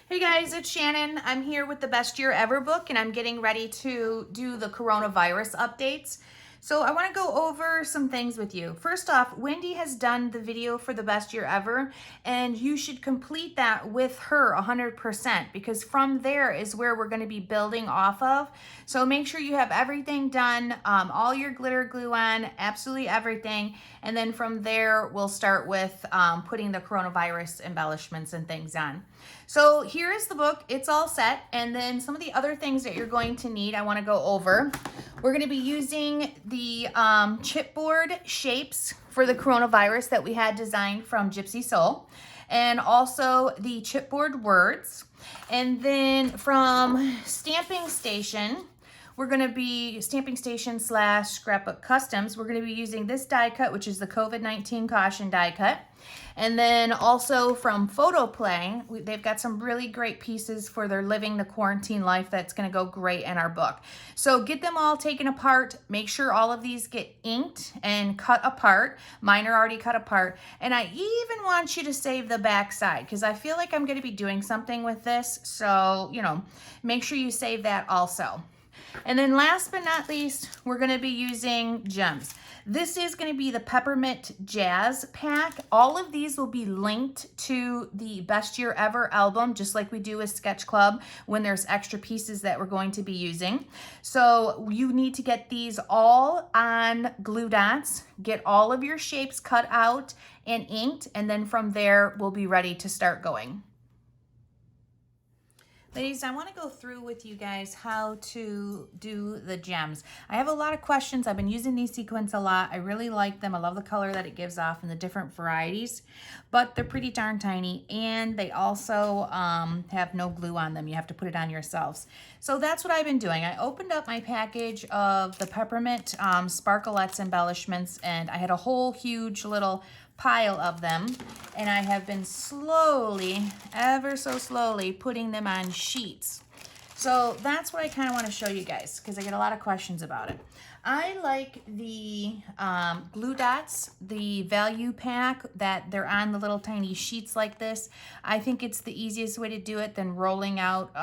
Hey guys, it's Shannon. I'm here with the Best Year Ever book and I'm getting ready to do the coronavirus updates. So I want to go over some things with you. First off, Wendy has done the video for the Best Year Ever and you should complete that with her 100% because from there is where we're going to be building off of. So make sure you have everything done, all your glitter glue on, absolutely everything. And then from there, we'll start with putting the coronavirus embellishments and things on. So here is the book. It's all set. And then some of the other things that you're going to need, I want to go over. We're going to be using the chipboard shapes for the coronavirus that we had designed from Gypsy Soul. And also the chipboard words. And then from Stamping Station, we're going to be Stamping Station / Scrapbook Customs. We're going to be using this die cut, which is the COVID-19 caution die cut. And then also from Photo Play, they've got some really great pieces for their living the quarantine life that's going to go great in our book. So get them all taken apart. Make sure all of these get inked and cut apart. Mine are already cut apart. And I even want you to save the back side because I feel like I'm going to be doing something with this. So, make sure you save that also. And then last but not least, we're going to be using gems. This is going to be the Peppermint Jazz pack. All of these will be linked to the Best Year Ever album, just like we do with Sketch Club when there's extra pieces that we're going to be using. So you need to get these all on glue dots, get all of your shapes cut out and inked, and then from there, we'll be ready to start going. Ladies, I want to go through with you guys how to do the gems. I have a lot of questions. I've been using these sequins a lot. I really like them. I love the color that it gives off and the different varieties, but they're pretty darn tiny and they also have no glue on them. You have to put it on yourselves. So that's what I've been doing. I opened up my package of the Peppermint Sparklettes embellishments and I had a whole huge little pile of them and I have been slowly, ever so slowly, putting them on sheets. So that's what I kind of want to show you guys because I get a lot of questions about it. I like the glue dots, the value pack that they're on the little tiny sheets like this. I think it's the easiest way to do it than rolling out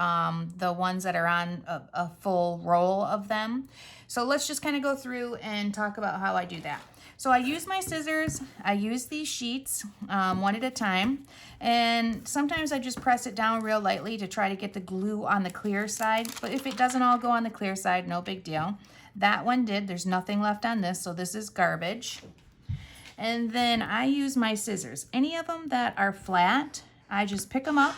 the ones that are on a full roll of them. So let's just kind of go through and talk about how I do that. So I use my scissors, I use these sheets one at a time, and sometimes I just press it down real lightly to try to get the glue on the clear side, but if it doesn't all go on the clear side, no big deal. That one did, there's nothing left on this, so this is garbage. And then I use my scissors. Any of them that are flat, I just pick them up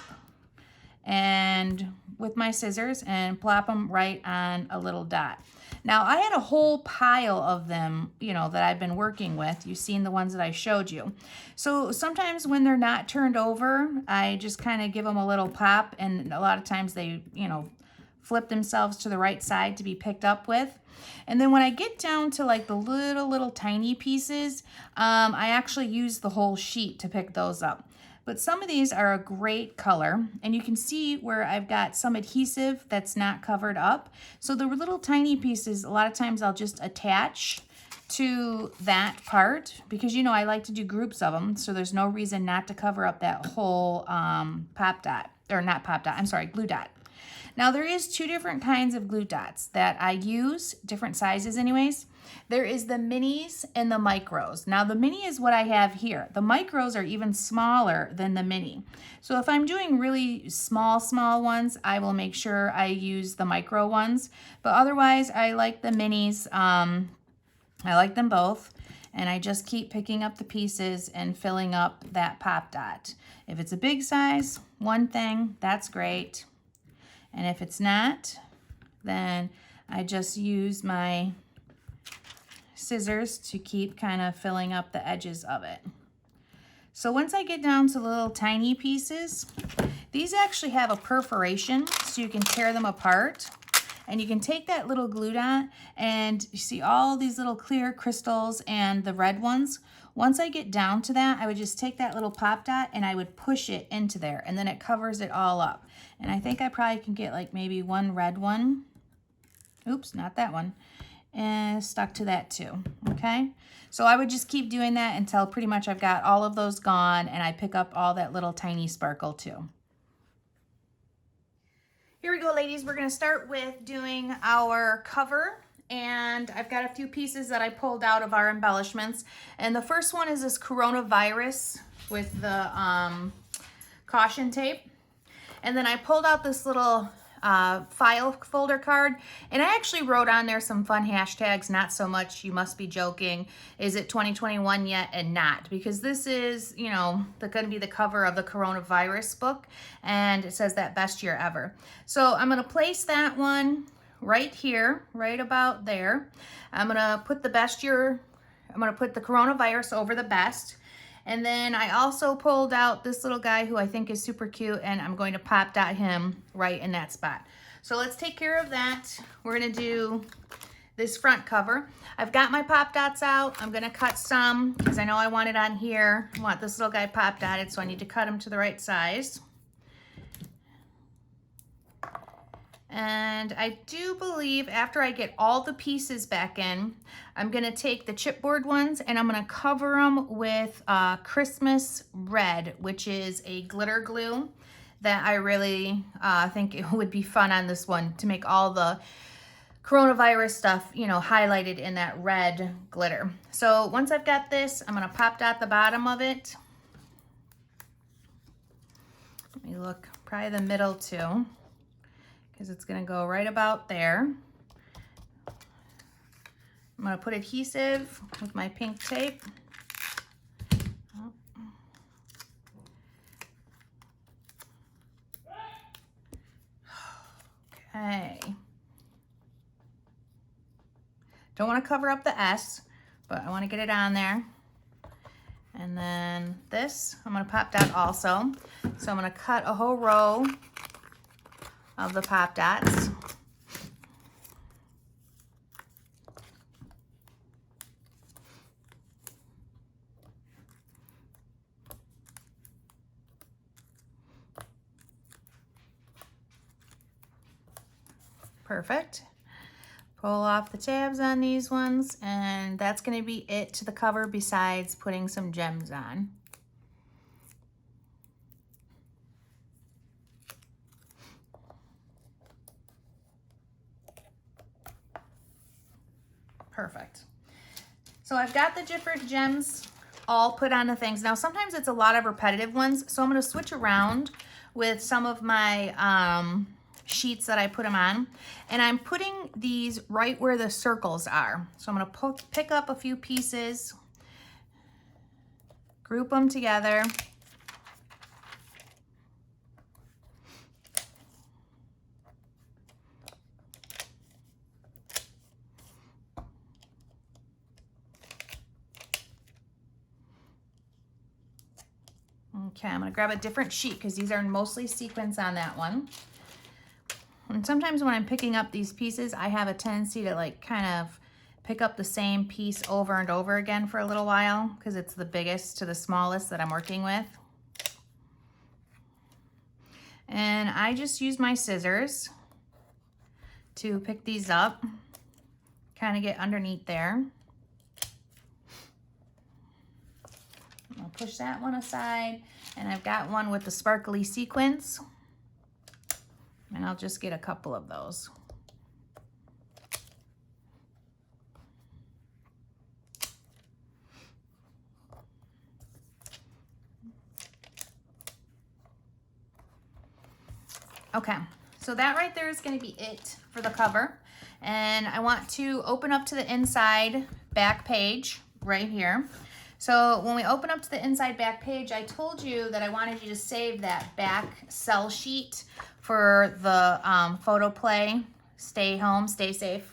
and with my scissors and plop them right on a little dot. Now, I had a whole pile of them, that I've been working with. You've seen the ones that I showed you. So sometimes when they're not turned over, I just kind of give them a little pop, and a lot of times they, flip themselves to the right side to be picked up with. And then when I get down to like the little tiny pieces, I actually use the whole sheet to pick those up. But some of these are a great color, and you can see where I've got some adhesive that's not covered up. So the little tiny pieces, a lot of times I'll just attach to that part because, I like to do groups of them, so there's no reason not to cover up that whole glue dot. Now there is two different kinds of glue dots that I use, different sizes anyways. There is the minis and the micros. Now the mini is what I have here. The micros are even smaller than the mini. So if I'm doing really small ones, I will make sure I use the micro ones. But otherwise, I like the minis. I like them both. And I just keep picking up the pieces and filling up that pop dot. If it's a big size, one thing, that's great. And if it's not, then I just use my scissors to keep kind of filling up the edges of it. So once I get down to the little tiny pieces, these actually have a perforation so you can tear them apart. And you can take that little glue dot and you see all these little clear crystals and the red ones. Once I get down to that, I would just take that little pop dot and I would push it into there and then it covers it all up. And I think I probably can get like maybe one red one. Oops, not that one. And stuck to that too, okay? So I would just keep doing that until pretty much I've got all of those gone and I pick up all that little tiny sparkle too. Here we go, ladies. We're going to start with doing our cover, and I've got a few pieces that I pulled out of our embellishments. And the first one is this coronavirus with the caution tape. And then I pulled out this little file folder card, and I actually wrote on there some fun hashtags. Not so much "you must be joking," "is it 2021 yet," and "not," because this is, you know, going to be the cover of the coronavirus book, and it says that best year ever. So I'm going to place that one right here, right about there. I'm going to put the best year, I'm going to put the coronavirus over the best. And then I also pulled out this little guy who I think is super cute, and I'm going to pop dot him right in that spot. So let's take care of that. We're gonna do this front cover. I've got my pop dots out. I'm gonna cut some because I know I want it on here. I want this little guy pop dotted, so I need to cut him to the right size. And I do believe after I get all the pieces back in, I'm gonna take the chipboard ones and I'm gonna cover them with Christmas Red, which is a glitter glue that I really think it would be fun on this one to make all the coronavirus stuff, you know, highlighted in that red glitter. So once I've got this, I'm gonna pop dot the bottom of it. Let me look, probably the middle too, because it's gonna go right about there. I'm gonna put adhesive with my pink tape. Okay. Don't wanna cover up the S, but I wanna get it on there. And then this, I'm gonna pop dot also. So I'm gonna cut a whole row of the pop dots. Perfect. Pull off the tabs on these ones, and that's going to be it to the cover besides putting some gems on. Perfect. So I've got the different gems all put on the things. Now sometimes it's a lot of repetitive ones, so I'm going to switch around with some of my sheets that I put them on, and I'm putting these right where the circles are. So I'm going to pick up a few pieces, group them together. Okay, I'm going to grab a different sheet because these are mostly sequins on that one. And sometimes when I'm picking up these pieces, I have a tendency to like kind of pick up the same piece over and over again for a little while because it's the biggest to the smallest that I'm working with. And I just use my scissors to pick these up, kind of get underneath there. I'll push that one aside, and I've got one with the sparkly sequins. And I'll just get a couple of those. Okay, so that right there is going to be it for the cover. And I want to open up to the inside back page right here. So when we open up to the inside back page, I told you that I wanted you to save that back cell sheet for the photo play, stay home, stay safe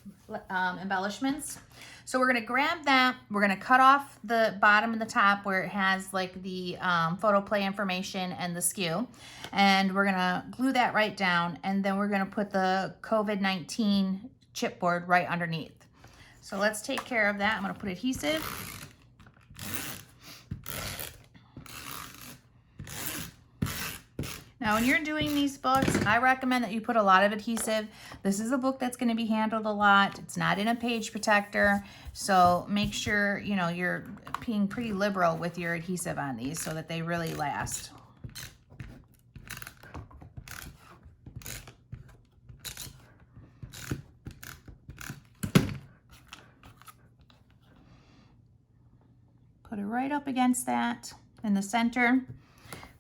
embellishments. So we're gonna grab that, we're gonna cut off the bottom and the top where it has like the photo play information and the SKU, and we're gonna glue that right down, and then we're gonna put the COVID-19 chipboard right underneath. So let's take care of that. I'm gonna put adhesive. Now, when you're doing these books, I recommend that you put a lot of adhesive. This is a book that's going to be handled a lot. It's not in a page protector, so make sure, you know, you're being pretty liberal with your adhesive on these so that they really last. right up against that in the center.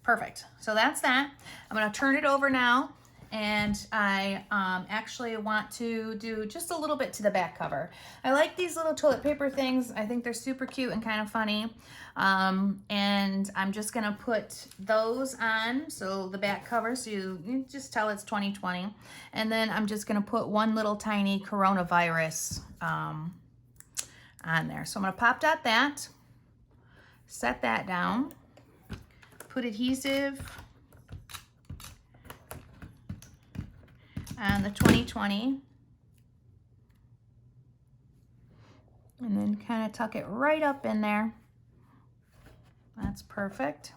Perfect. So that's that. I'm going to turn it over now. And I actually want to do just a little bit to the back cover. I like these little toilet paper things. I think they're super cute and kind of funny. And I'm just gonna put those on, so the back cover, so you just tell it's 2020. And then I'm just gonna put one little tiny coronavirus on there. So I'm gonna pop dot that, set that down, put adhesive on the 2020, and then kind of tuck it right up in there. That's perfect.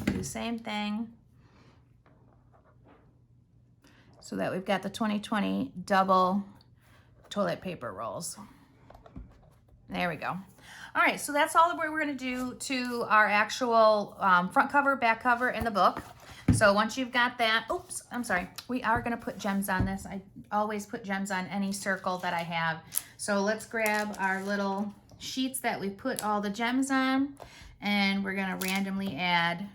Do the same thing so that we've got the 2020 double toilet paper rolls. There we go. All right, so that's all that we're going to do to our actual front cover, back cover, and the book. So once you've got that, oops, I'm sorry, we are going to put gems on this. I always put gems on any circle that I have. So let's grab our little sheets that we put all the gems on, and we're going to randomly add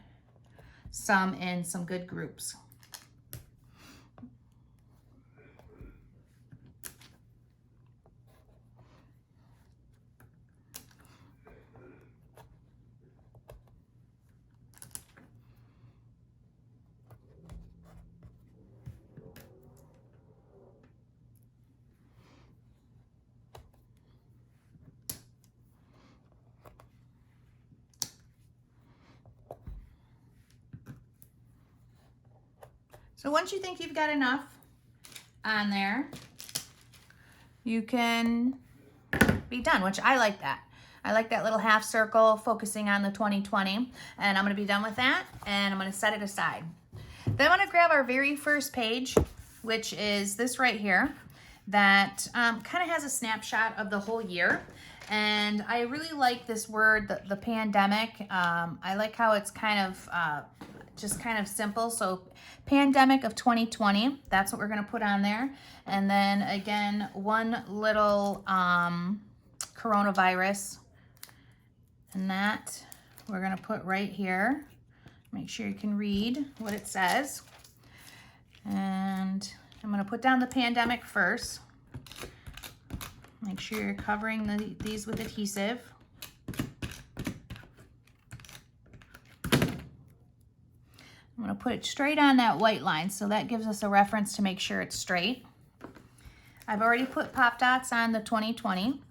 some in some good groups. So once you think you've got enough on there, you can be done, which I like that. I like that little half circle focusing on the 2020, and I'm gonna be done with that, and I'm gonna set it aside. Then I'm gonna grab our very first page, which is this right here, that kind of has a snapshot of the whole year. And I really like this word, the pandemic. I like how it's kind of just kind of simple. So pandemic of 2020, that's what we're going to put on there. And then again, one little coronavirus, and that we're going to put right here. Make sure you can read what it says. And I'm going to put down the pandemic first. Make sure you're covering these with adhesive. I'm going to put it straight on that white line, so that gives us a reference to make sure it's straight. I've already put pop dots on the 2020.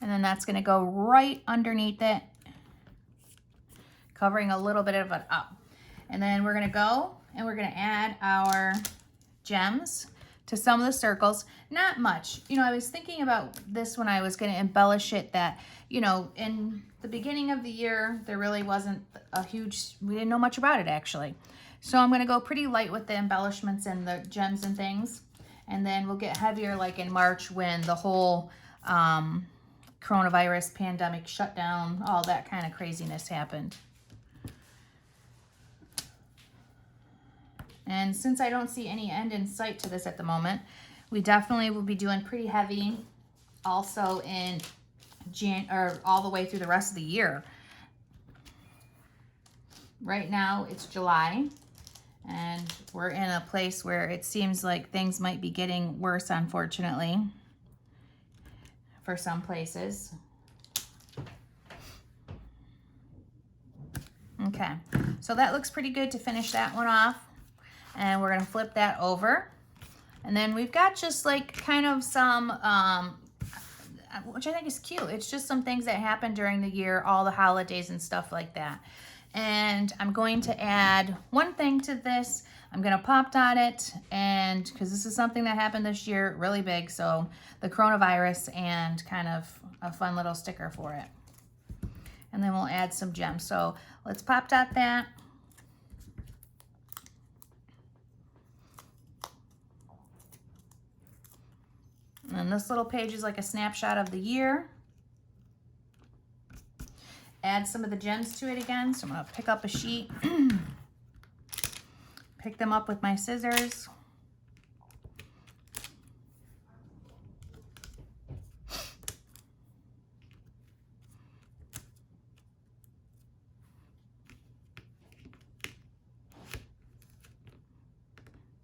And then that's going to go right underneath it, covering a little bit of it up. And then we're going to go and we're going to add our gems to some of the circles. Not much. You know, I was thinking about this when I was going to embellish it, that, you know, in the beginning of the year, there really wasn't a huge, we didn't know much about it actually. So I'm going to go pretty light with the embellishments and the gems and things. And then we'll get heavier like in March when the whole coronavirus pandemic shut down, all that kind of craziness happened. And since I don't see any end in sight to this at the moment, we definitely will be doing pretty heavy also in all the way through the rest of the year. Right now it's July, and we're in a place where it seems like things might be getting worse, unfortunately, for some places. Okay, so that looks pretty good to finish that one off. And we're going to flip that over. And then we've got just like kind of some, which I think is cute. It's just some things that happen during the year, all the holidays and stuff like that. And I'm going to add one thing to this. I'm going to pop dot it, and because this is something that happened this year, really big. So the coronavirus, and kind of a fun little sticker for it. And then we'll add some gems. So let's pop dot that. And this little page is like a snapshot of the year. Add some of the gems to it again. So I'm going to pick up a sheet. pick them up with my scissors.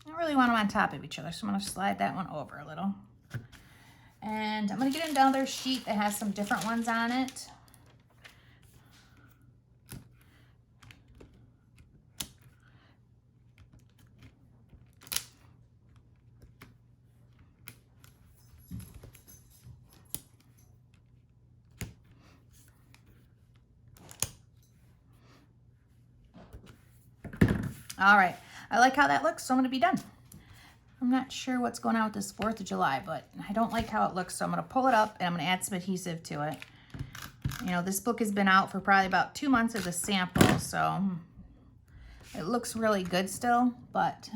I don't really want them on top of each other, so I'm going to slide that one over a little. And I'm going to get another sheet that has some different ones on it. All right, I like how that looks, so I'm gonna be done. I'm not sure what's going on with this 4th of July, but I don't like how it looks, so I'm gonna pull it up and I'm gonna add some adhesive to it. You know, this book has been out for probably about 2 months as a sample, so it looks really good still, but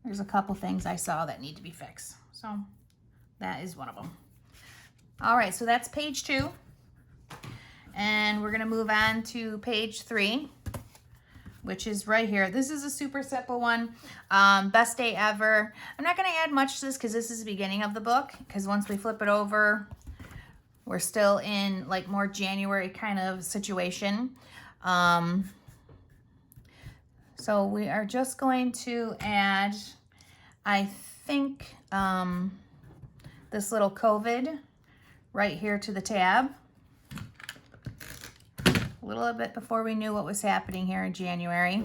there's a couple things I saw that need to be fixed. So that is one of them. All right, so that's page 2. And we're gonna move on to page 3. Which is right here. This is a super simple one. Best day ever. I'm not going to add much to this because this is the beginning of the book, because once we flip it over, we're still in like more January kind of situation. So we are just going to add, I think, this little COVID right here to the tab. A little bit before we knew what was happening here in January.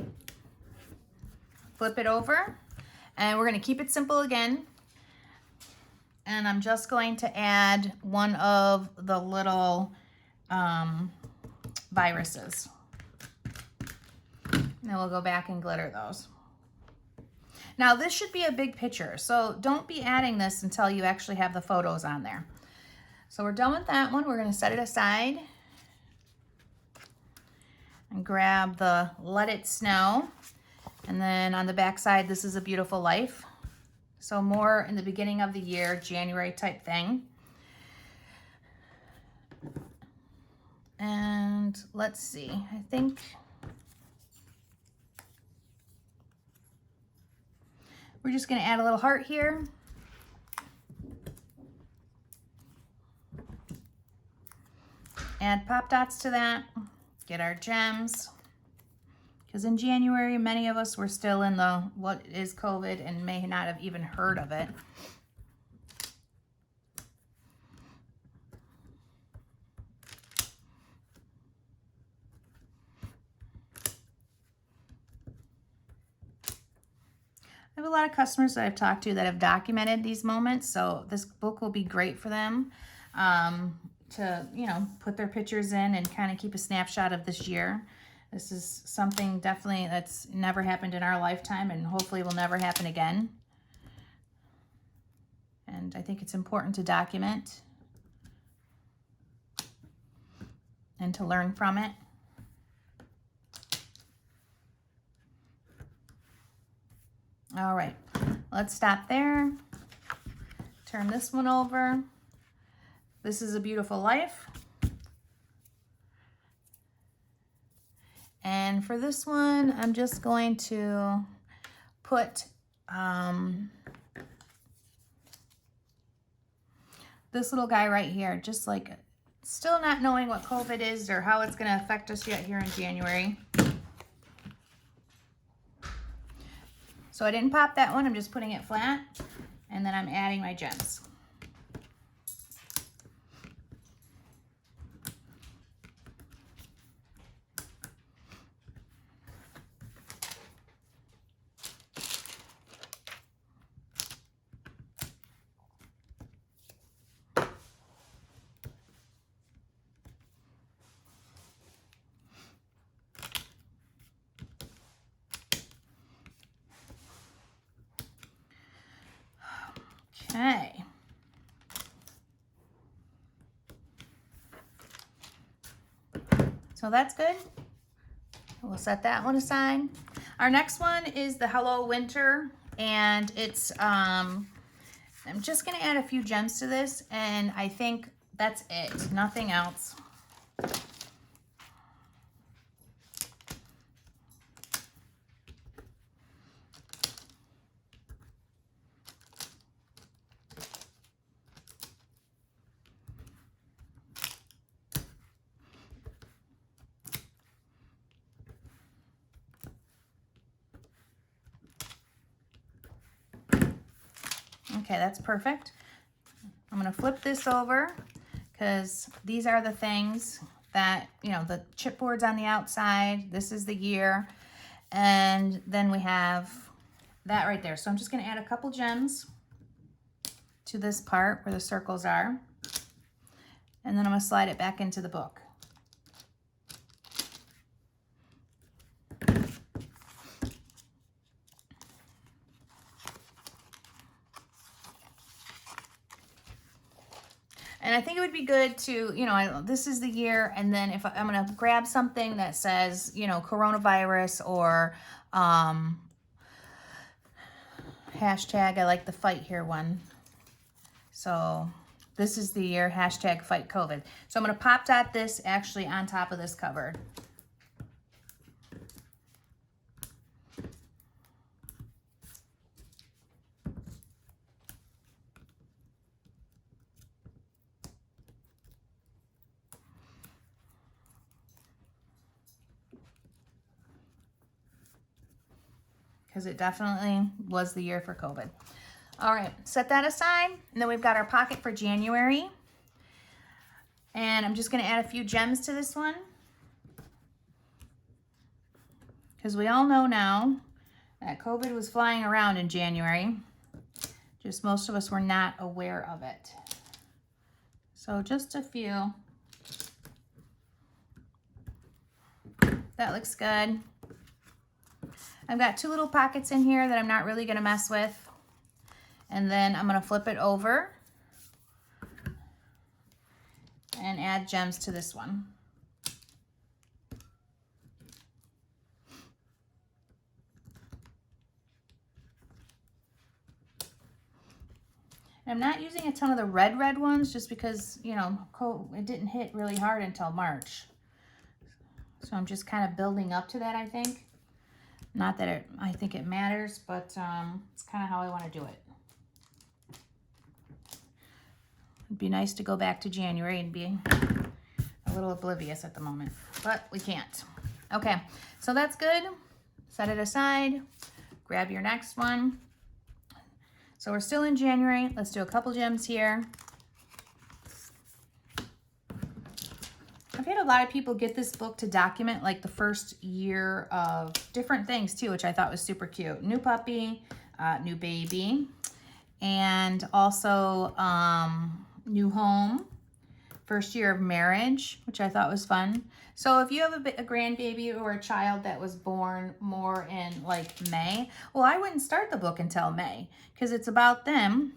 Flip it over, and we're going to keep it simple again. And I'm just going to add one of the little viruses. And then we'll go back and glitter those. Now this should be a big picture, so don't be adding this until you actually have the photos on there. So we're done with that one. We're going to set it aside. And grab the Let It Snow. And then on the back side, This Is a Beautiful Life. So more in the beginning of the year, January type thing. And let's see, I think we're just gonna add a little heart here. Add pop dots to that. Get our gems, because in January, many of us were still in the what is COVID and may not have even heard of it. I have a lot of customers that I've talked to that have documented these moments, so this book will be great for them. To, you know, put their pictures in and kind of keep a snapshot of this year. This is something definitely that's never happened in our lifetime and hopefully will never happen again. And I think it's important to document and to learn from it. All right, let's stop there. Turn this one over. This Is a Beautiful Life. And for this one, I'm just going to put this little guy right here, just like still not knowing what COVID is or how it's going to affect us yet here in January. So I didn't pop that one, I'm just putting it flat, and then I'm adding my gems. Okay. So that's good. We'll set that one aside. Our next one is the Hello Winter, and it's I'm just gonna add a few gems to this, and I think that's it, nothing else. Okay, that's perfect. I'm going to flip this over because these are the things that, you know, the chipboard's on the outside. This is the year. And then we have that right there. So I'm just going to add a couple gems to this part where the circles are. And then I'm going to slide it back into the book. And I think it would be good to, you know, this is the year, and then if I'm going to grab something that says, you know, coronavirus or hashtag, I like the fight here one. So this is the year, hashtag fight COVID. So I'm going to pop dot this actually on top of this cover. Because it definitely was the year for COVID. All right, set that aside. And then we've got our pocket for January. And I'm just going to add a few gems to this one. Because we all know now that COVID was flying around in January. Just most of us were not aware of it. So just a few. That looks good. I've got two little pockets in here that I'm not really going to mess with. And then I'm going to flip it over and add gems to this one. And I'm not using a ton of the red ones just because, you know, it didn't hit really hard until March. So I'm just kind of building up to that, I think. Not that I think it matters, but it's kind of how I want to do it. It'd be nice to go back to January and be a little oblivious at the moment, but we can't. Okay, so that's good. Set it aside. Grab your next one. So we're still in January. Let's do a couple gems here. I've had a lot of people get this book to document like the first year of different things too, which I thought was super cute. New puppy, new baby, and also new home, first year of marriage, which I thought was fun. So if you have a grandbaby or a child that was born more in like May, well, I wouldn't start the book until May because it's about them.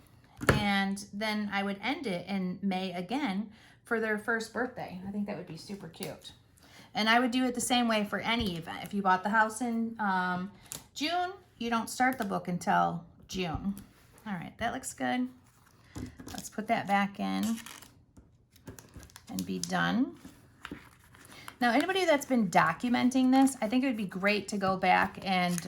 And then I would end it in May again for their first birthday. I think that would be super cute. And I would do it the same way for any event. If you bought the house in June, you don't start the book until June. All right, that looks good. Let's put that back in and be done. Now, anybody that's been documenting this, I think it would be great to go back and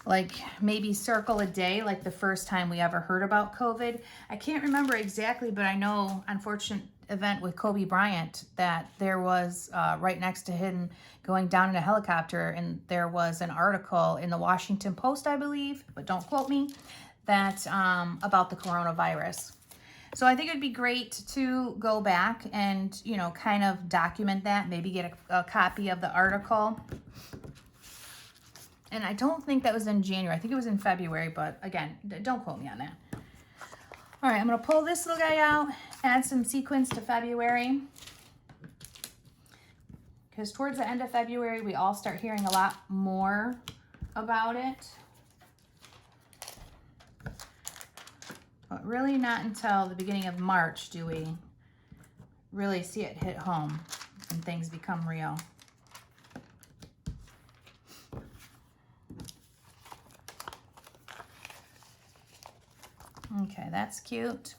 like maybe circle a day, like the first time we ever heard about COVID. I can't remember exactly, but I know unfortunate event with Kobe Bryant that there was right next to him going down in a helicopter, and there was an article in the Washington Post, I believe, but don't quote me, that about the coronavirus. So I think it'd be great to go back and, you know, kind of document that, maybe get a copy of the article. And I don't think that was in January. I think it was in February, but again, don't quote me on that. All right, I'm going to pull this little guy out, add some sequins to February. Because towards the end of February, we all start hearing a lot more about it. But really not until the beginning of March do we really see it hit home and things become real. Okay, that's cute.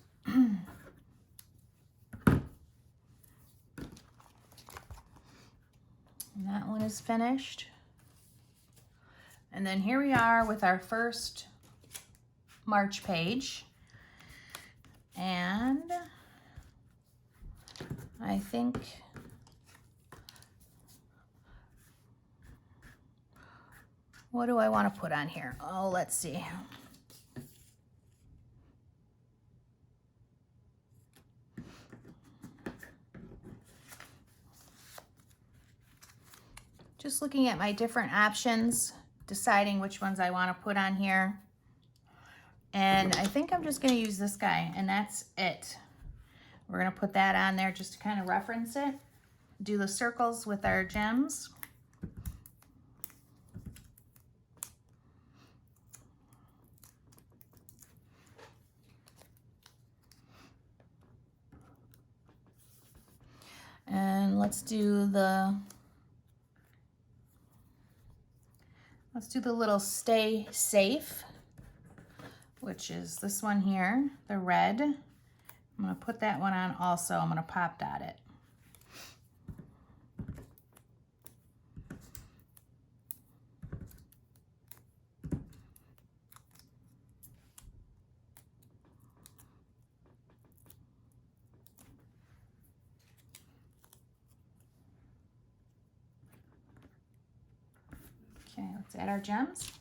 That one is finished. And then here we are with our first March page. And I think what do I want to put on here? Oh, let's see. Just looking at my different options, deciding which ones I want to put on here. And I think I'm just going to use this guy, and that's it. We're going to put that on there just to kind of reference it. Do the circles with our gems. And let's do the little stay safe, which is this one here, the red. I'm gonna put that one on also. I'm gonna pop dot it. Okay, let's add our gems.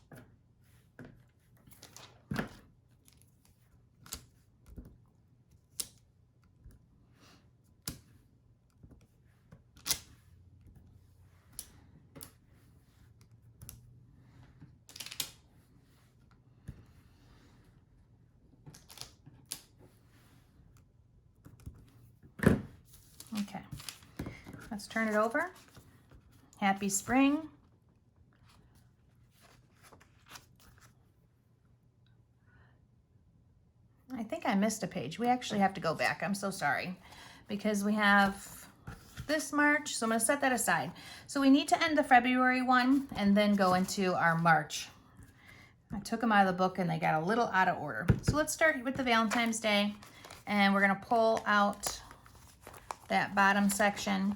Okay, let's turn it over. Happy spring. I think I missed a page. We actually have to go back. I'm so sorry, because we have this March, so I'm going to set that aside. So we need to end the February one and then go into our March. I took them out of the book and they got a little out of order. So let's start with the Valentine's Day, and we're going to pull out that bottom section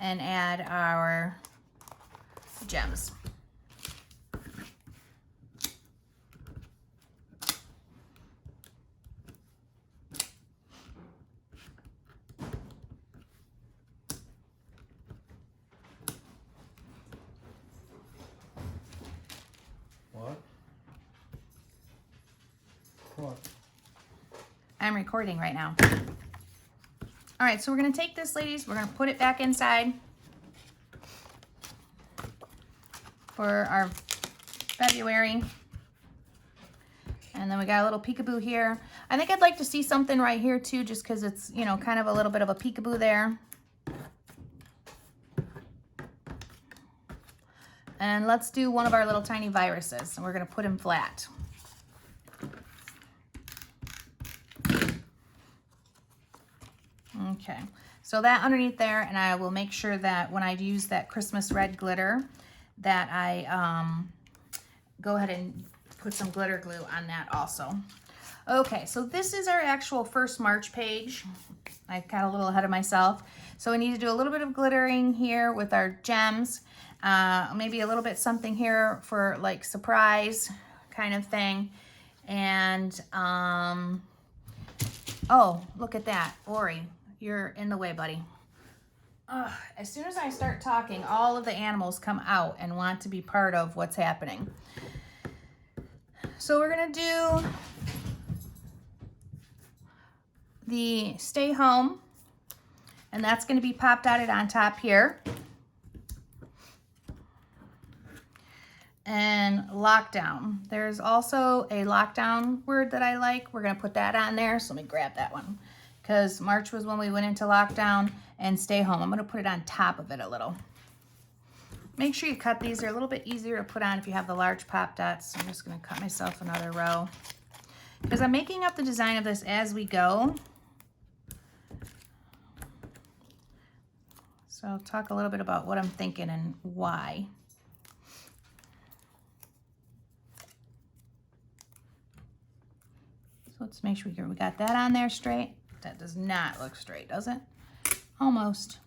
and add our gems. What? I'm recording right now. All right, so we're gonna take this, ladies, we're gonna put it back inside for our February. And then we got a little peekaboo here. I think I'd like to see something right here too, just because it's, you know, kind of a little bit of a peekaboo there. And let's do one of our little tiny viruses, and we're gonna put him flat. Okay, so that underneath there, and I will make sure that when I use that Christmas red glitter that I go ahead and put some glitter glue on that also. Okay, so this is our actual first March page. I got a little ahead of myself. So we need to do a little bit of glittering here with our gems. Maybe a little bit something here for like surprise kind of thing. And, oh, look at that, Ori. You're in the way, buddy. As soon as I start talking, all of the animals come out and want to be part of what's happening. So we're gonna do the stay home, and that's gonna be pop dotted on top here. And lockdown. There's also a lockdown word that I like. We're gonna put that on there, so let me grab that one. Because March was when we went into lockdown, and stay home. I'm gonna put it on top of it a little. Make sure you cut these. They're a little bit easier to put on if you have the large pop dots. I'm just gonna cut myself another row. Because I'm making up the design of this as we go. So I'll talk a little bit about what I'm thinking and why. So let's make sure we got that on there straight. That does not look straight, does it? Almost.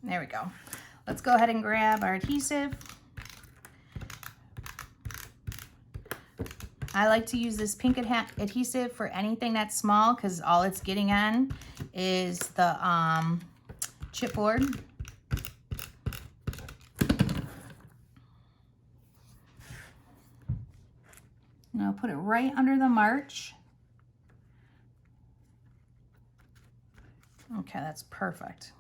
There we go. Let's go ahead and grab our adhesive. I like to use this pink adhesive for anything that's small because all it's getting on is the chipboard. And I'll put it right under the March. Okay, that's perfect.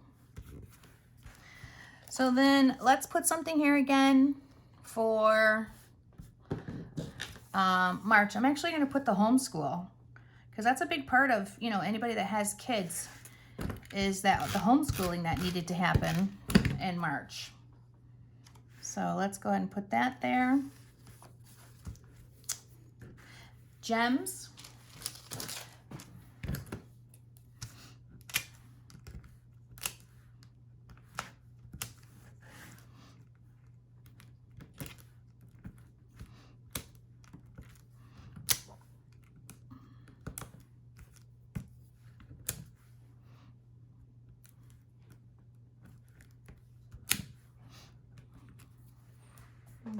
So then let's put something here again for March. I'm actually going to put the homeschool, because that's a big part of, you know, anybody that has kids, is that the homeschooling that needed to happen in March. So let's go ahead and put that there. Gems.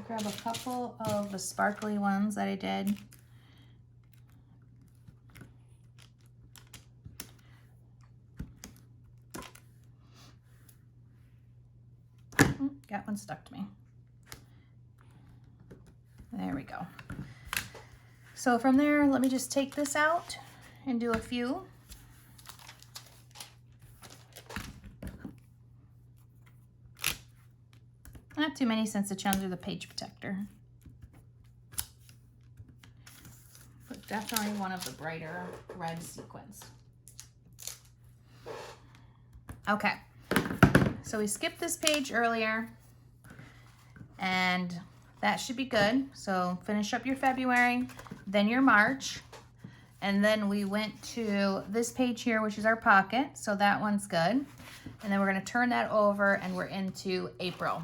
Grab a couple of the sparkly ones that I did. Got one stuck to me. There we go. So from there, let me just take this out and do a few. Not too many, since it's under the page protector. But definitely one of the brighter red sequins. Okay, so we skipped this page earlier, and that should be good. So finish up your February, then your March, and then we went to this page here, which is our pocket. So that one's good. And then we're gonna turn that over and we're into April.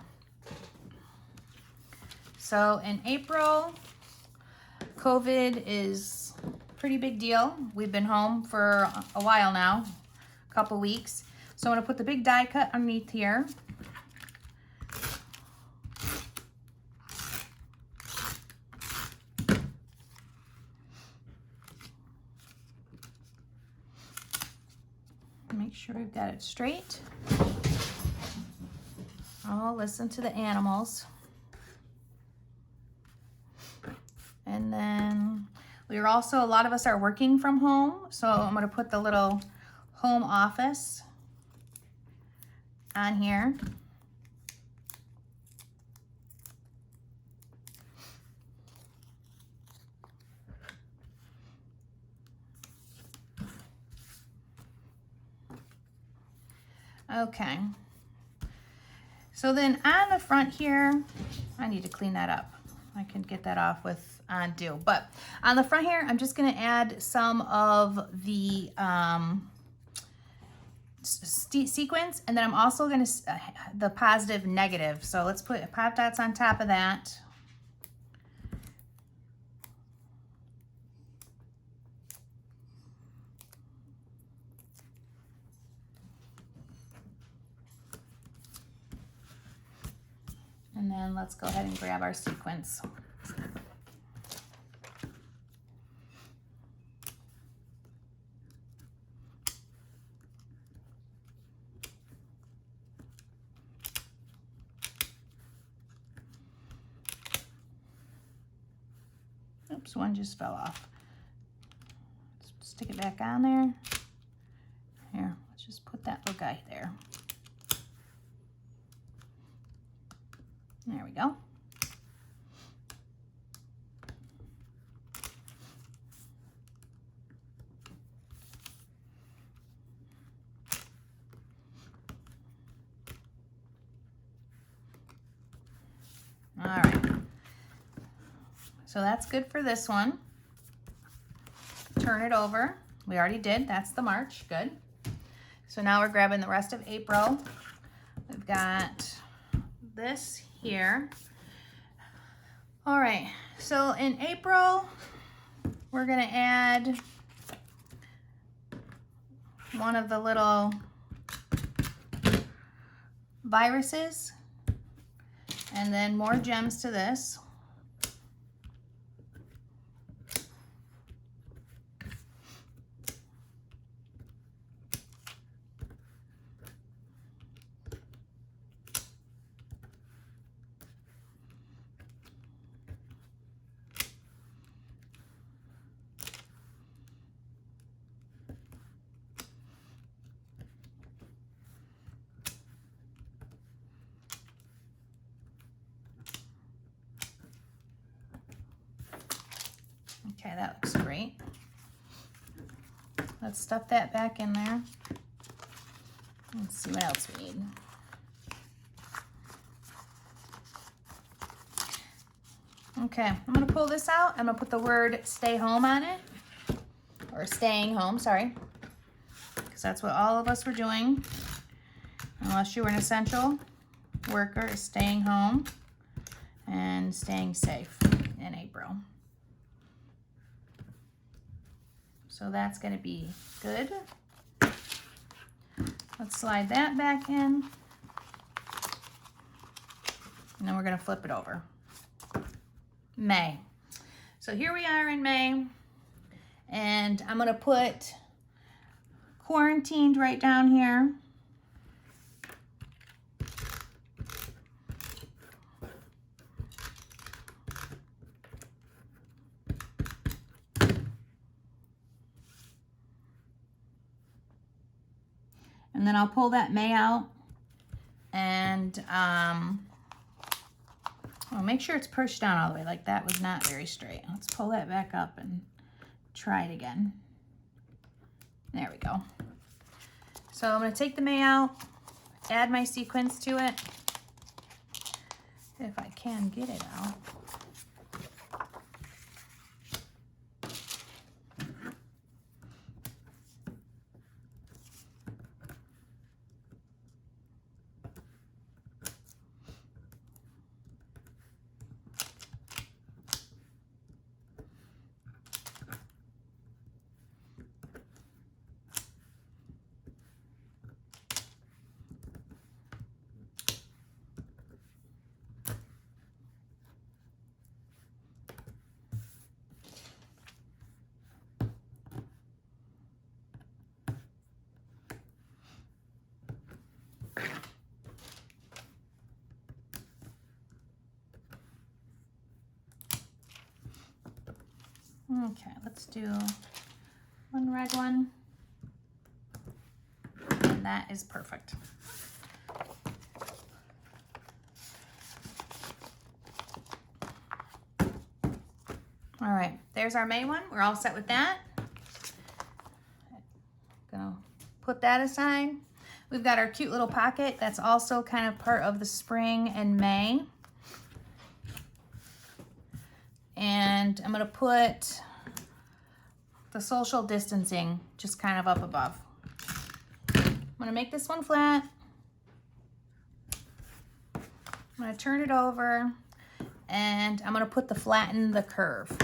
So in April, COVID is a pretty big deal. We've been home for a while now, a couple weeks. So I'm gonna put the big die cut underneath here. Make sure we've got it straight. Oh, listen to the animals. And then we're also, a lot of us are working from home. So I'm gonna put the little home office on here. Okay. So then on the front here, I need to clean that up. I can get that off with undo. But on the front here, I'm just gonna add some of the sequins, and then I'm also gonna, the positive negative. So let's put pop dots on top of that. And then let's go ahead and grab our sequins. Oops, one just fell off. Let's stick it back on there. Here, let's just put that little guy there. There we go. All right. So that's good for this one. Turn it over. We already did. That's the March. Good. So now we're grabbing the rest of April. We've got this here. All right. So in April, we're going to add one of the little viruses, and then more gems to this. Okay, that looks great. Let's stuff that back in there. Let's see what else we need. Okay, I'm gonna pull this out. I'm gonna put the word stay home on it, or staying home, sorry, because that's what all of us were doing, unless you were an essential worker, is staying home and staying safe in April. So that's gonna be good. Let's slide that back in, and then we're gonna flip it over. May. So here we are in May, and I'm gonna put quarantined right down here. And then I'll pull that May out, and I'll make sure it's pushed down all the way. Like that was not very straight. Let's pull that back up and try it again. There we go. So I'm gonna take the May out, add my sequins to it, if I can get it out. Okay, let's do one red one, and that is perfect. All right, there's our May one. We're all set with that. Gonna put that aside. We've got our cute little pocket. That's also kind of part of the spring and May. And I'm gonna put the social distancing just kind of up above. I'm gonna make this one flat. I'm gonna turn it over, and I'm gonna put the flatten the curve.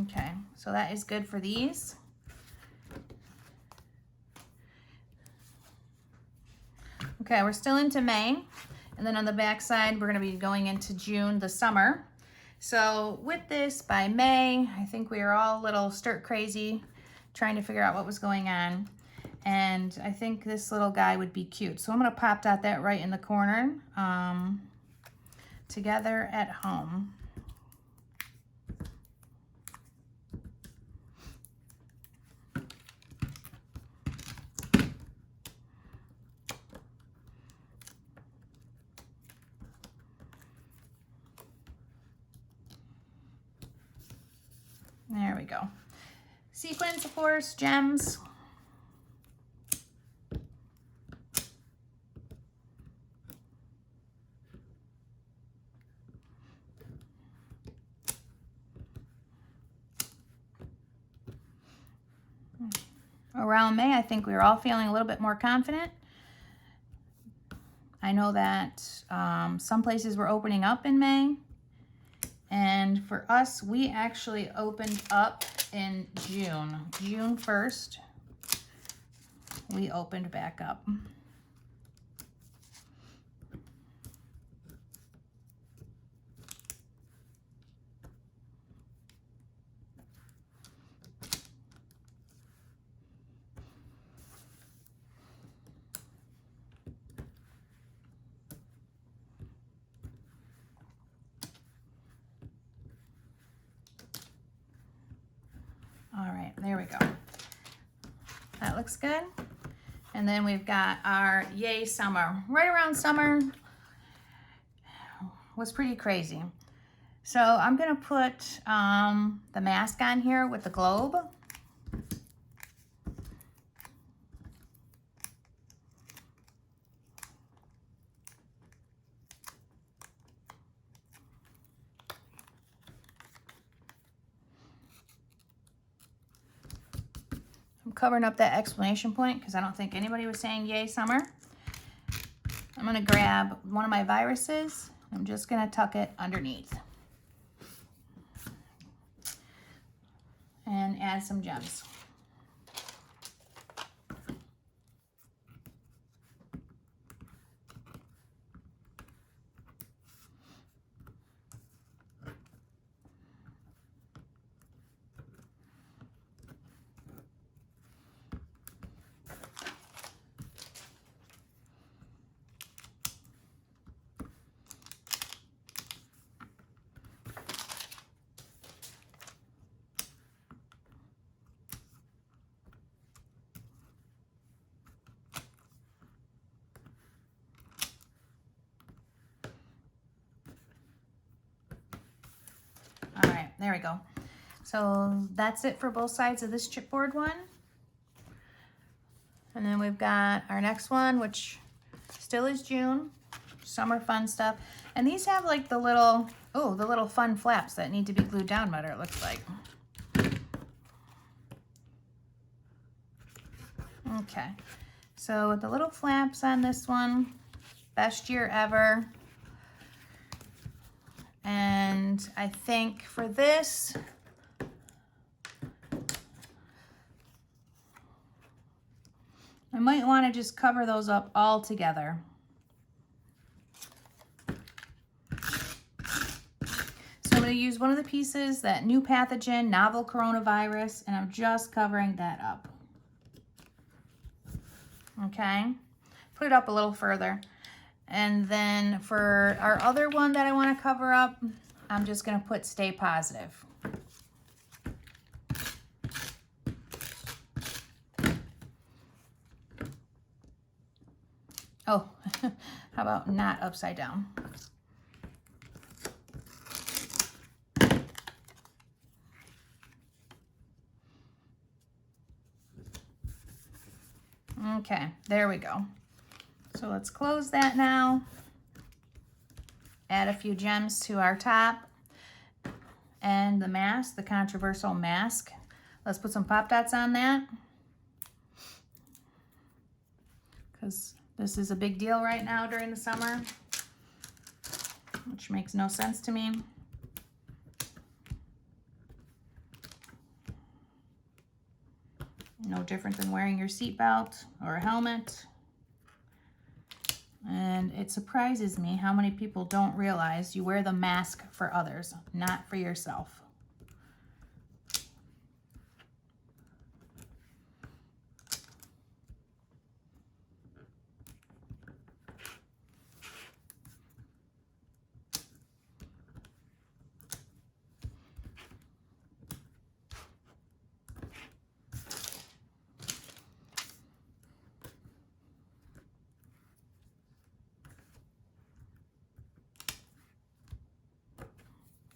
Okay, so that is good for these. Okay, we're still into May, and then on the back side, we're gonna be going into June, the summer. So with this, by May, I think we were all a little stir crazy, trying to figure out what was going on. And I think this little guy would be cute. So I'm gonna pop that right in the corner, together at home. There we go. Sequins, of course, gems. Around May, I think we were all feeling a little bit more confident. I know that some places were opening up in May. And for us, we actually opened up in June. June 1st, we opened back up. All right, there we go. That looks good. And then we've got our yay summer. Right around summer, was pretty crazy. So I'm gonna put the mask on here with the globe. I'm covering up that exclamation point because I don't think anybody was saying yay summer. I'm gonna grab one of my viruses. I'm just gonna tuck it underneath and add some gems. All right, there we go. So that's it for both sides of this chipboard one. And then we've got our next one, which still is June, summer fun stuff. And these have like the little, oh, the little fun flaps that need to be glued down better, it looks like. Okay, so with the little flaps on this one, best year ever. And I think for this, I might want to just cover those up all together. So I'm going to use one of the pieces, that new pathogen, novel coronavirus, and I'm just covering that up. Okay, put it up a little further. And then for our other one that I want to cover up, I'm just going to put stay positive. Oh, how about not upside down? Okay, there we go. So let's close that now. Add a few gems to our top. And the mask, the controversial mask. Let's put some pop dots on that, because this is a big deal right now during the summer, which makes no sense to me. No different than wearing your seatbelt or a helmet. And it surprises me how many people don't realize you wear the mask for others, not for yourself.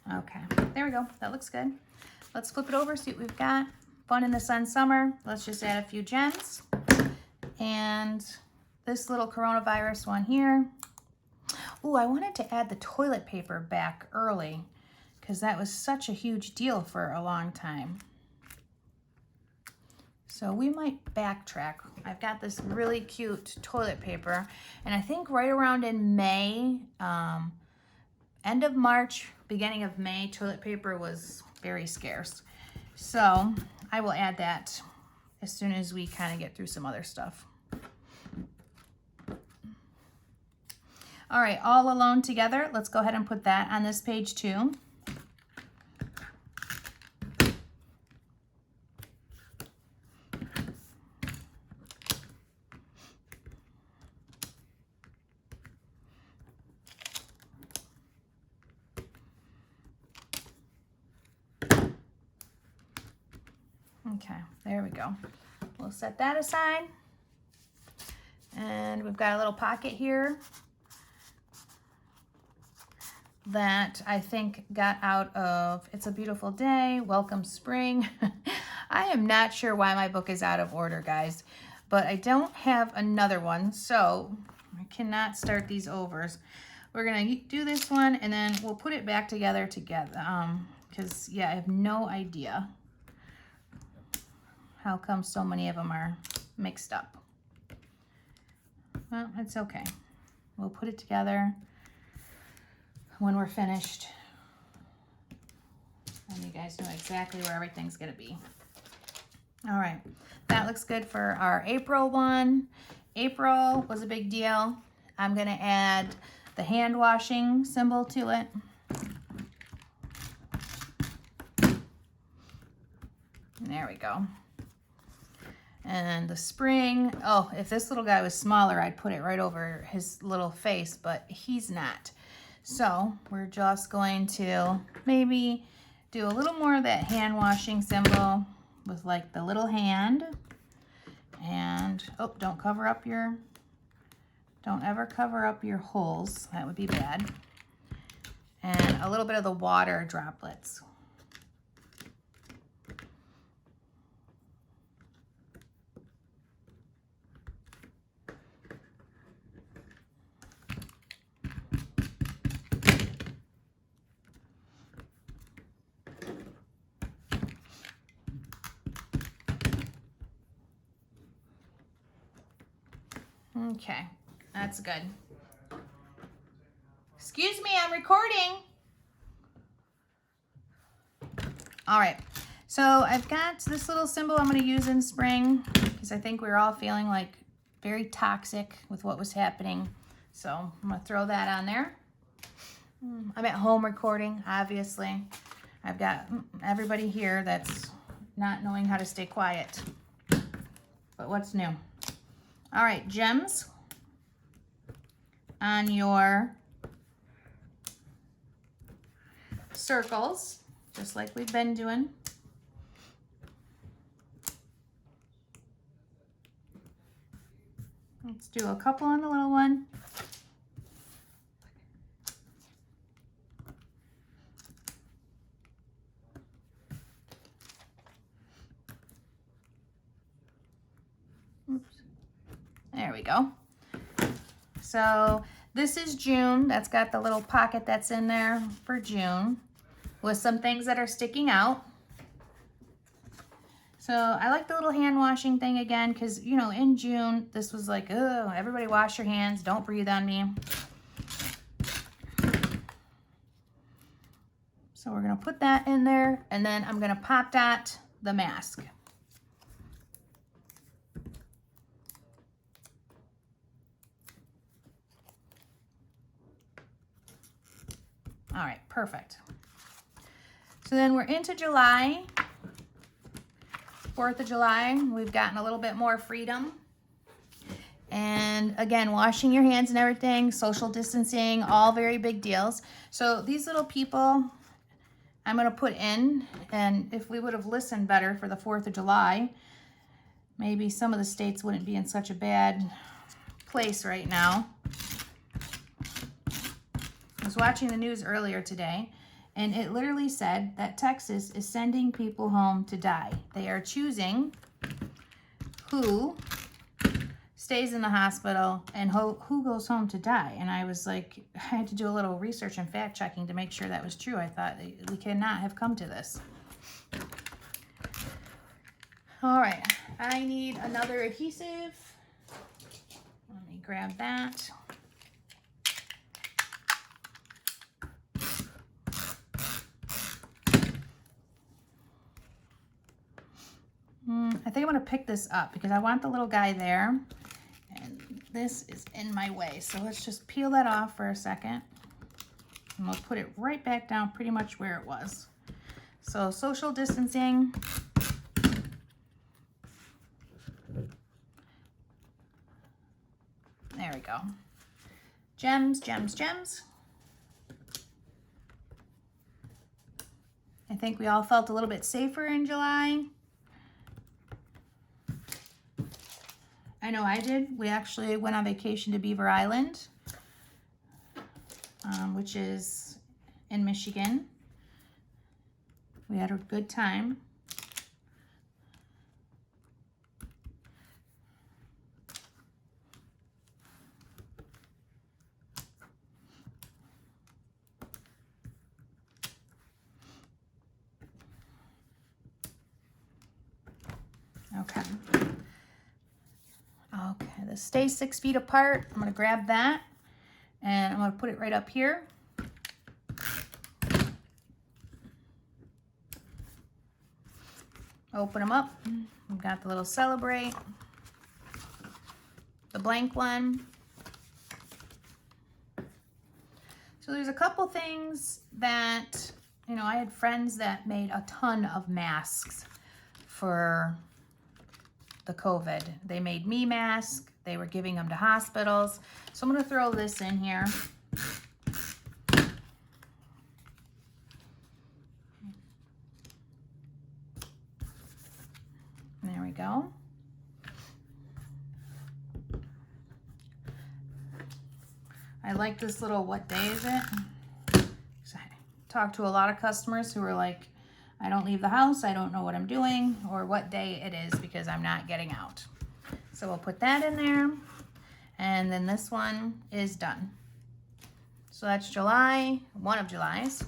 Okay, there we go. That looks good. Let's flip it over, see what we've got. Fun in the sun summer. Let's just add a few gems. And this little coronavirus one here. Oh, I wanted to add the toilet paper back early because that was such a huge deal for a long time. So we might backtrack. I've got this really cute toilet paper, and I think right around in May, end of March, beginning of May, toilet paper was very scarce. So I will add that as soon as we kind of get through some other stuff. All right, all alone together. Let's go ahead and put that on this page too. Okay, there we go. We'll set that aside. And we've got a little pocket here. that I think got out of It's a Beautiful Day, Welcome Spring. I am not sure why my book is out of order, guys, but I don't have another one, so I cannot start these overs. We're gonna do this one and then we'll put it back together because yeah, I have no idea how come so many of them are mixed up. Well, it's okay. We'll put it together when we're finished. And you guys know exactly where everything's gonna be. All right, that looks good for our April one. April was a big deal. I'm gonna add the hand washing symbol to it. There we go. And the spring, oh, if this little guy was smaller, I'd put it right over his little face, but he's not. So we're just going to maybe do a little more of that hand washing symbol with like the little hand. And, oh, don't ever cover up your holes. That would be bad. And a little bit of the water droplets. Okay, that's good. Excuse me, I'm recording. All right, so I've got this little symbol I'm going to use in spring because I think we're all feeling like very toxic with what was happening. So I'm going to throw that on there. I'm at home recording, obviously. I've got everybody here that's not knowing how to stay quiet. But what's new? All right, gems on your circles, just like we've been doing. Let's do a couple on the little one. Oops. There we go. So this is June. That's got the little pocket that's in there for June with some things that are sticking out. So I like the little hand washing thing again because, you know, in June, this was like, oh, everybody wash your hands. Don't breathe on me. So we're going to put that in there, and then I'm going to pop dot the mask. All right, perfect. So then we're into July, 4th of July. We've gotten a little bit more freedom. And again, washing your hands and everything, social distancing, all very big deals. So these little people I'm going to put in, and if we would have listened better for the 4th of July, maybe some of the states wouldn't be in such a bad place right now. I was watching the news earlier today, and it literally said that Texas is sending people home to die. They are choosing who stays in the hospital and who goes home to die. And I was like, I had to do a little research and fact checking to make sure that was true. I thought we cannot have come to this. All right, I need another adhesive. Let me grab that. I think I'm going to pick this up because I want the little guy there, and this is in my way. So let's just peel that off for a second, and we'll put it right back down pretty much where it was. So social distancing. There we go. Gems, gems, gems. I think we all felt a little bit safer in July. I know I did. We actually went on vacation to Beaver Island, which is in Michigan. We had a good time. Okay. Okay, this stays 6 feet apart. I'm gonna grab that and I'm gonna put it right up here. Open them up. We've got the little Celebrate, the blank one. So there's a couple things that, you know, I had friends that made a ton of masks for the COVID. They made me masks. They were giving them to hospitals. So I'm going to throw this in here. There we go. I like this little, what day is it? I talked to a lot of customers who were like, I don't leave the house, I don't know what I'm doing or what day it is because I'm not getting out. So we'll put that in there. And then this one is done. So that's July, one of July's.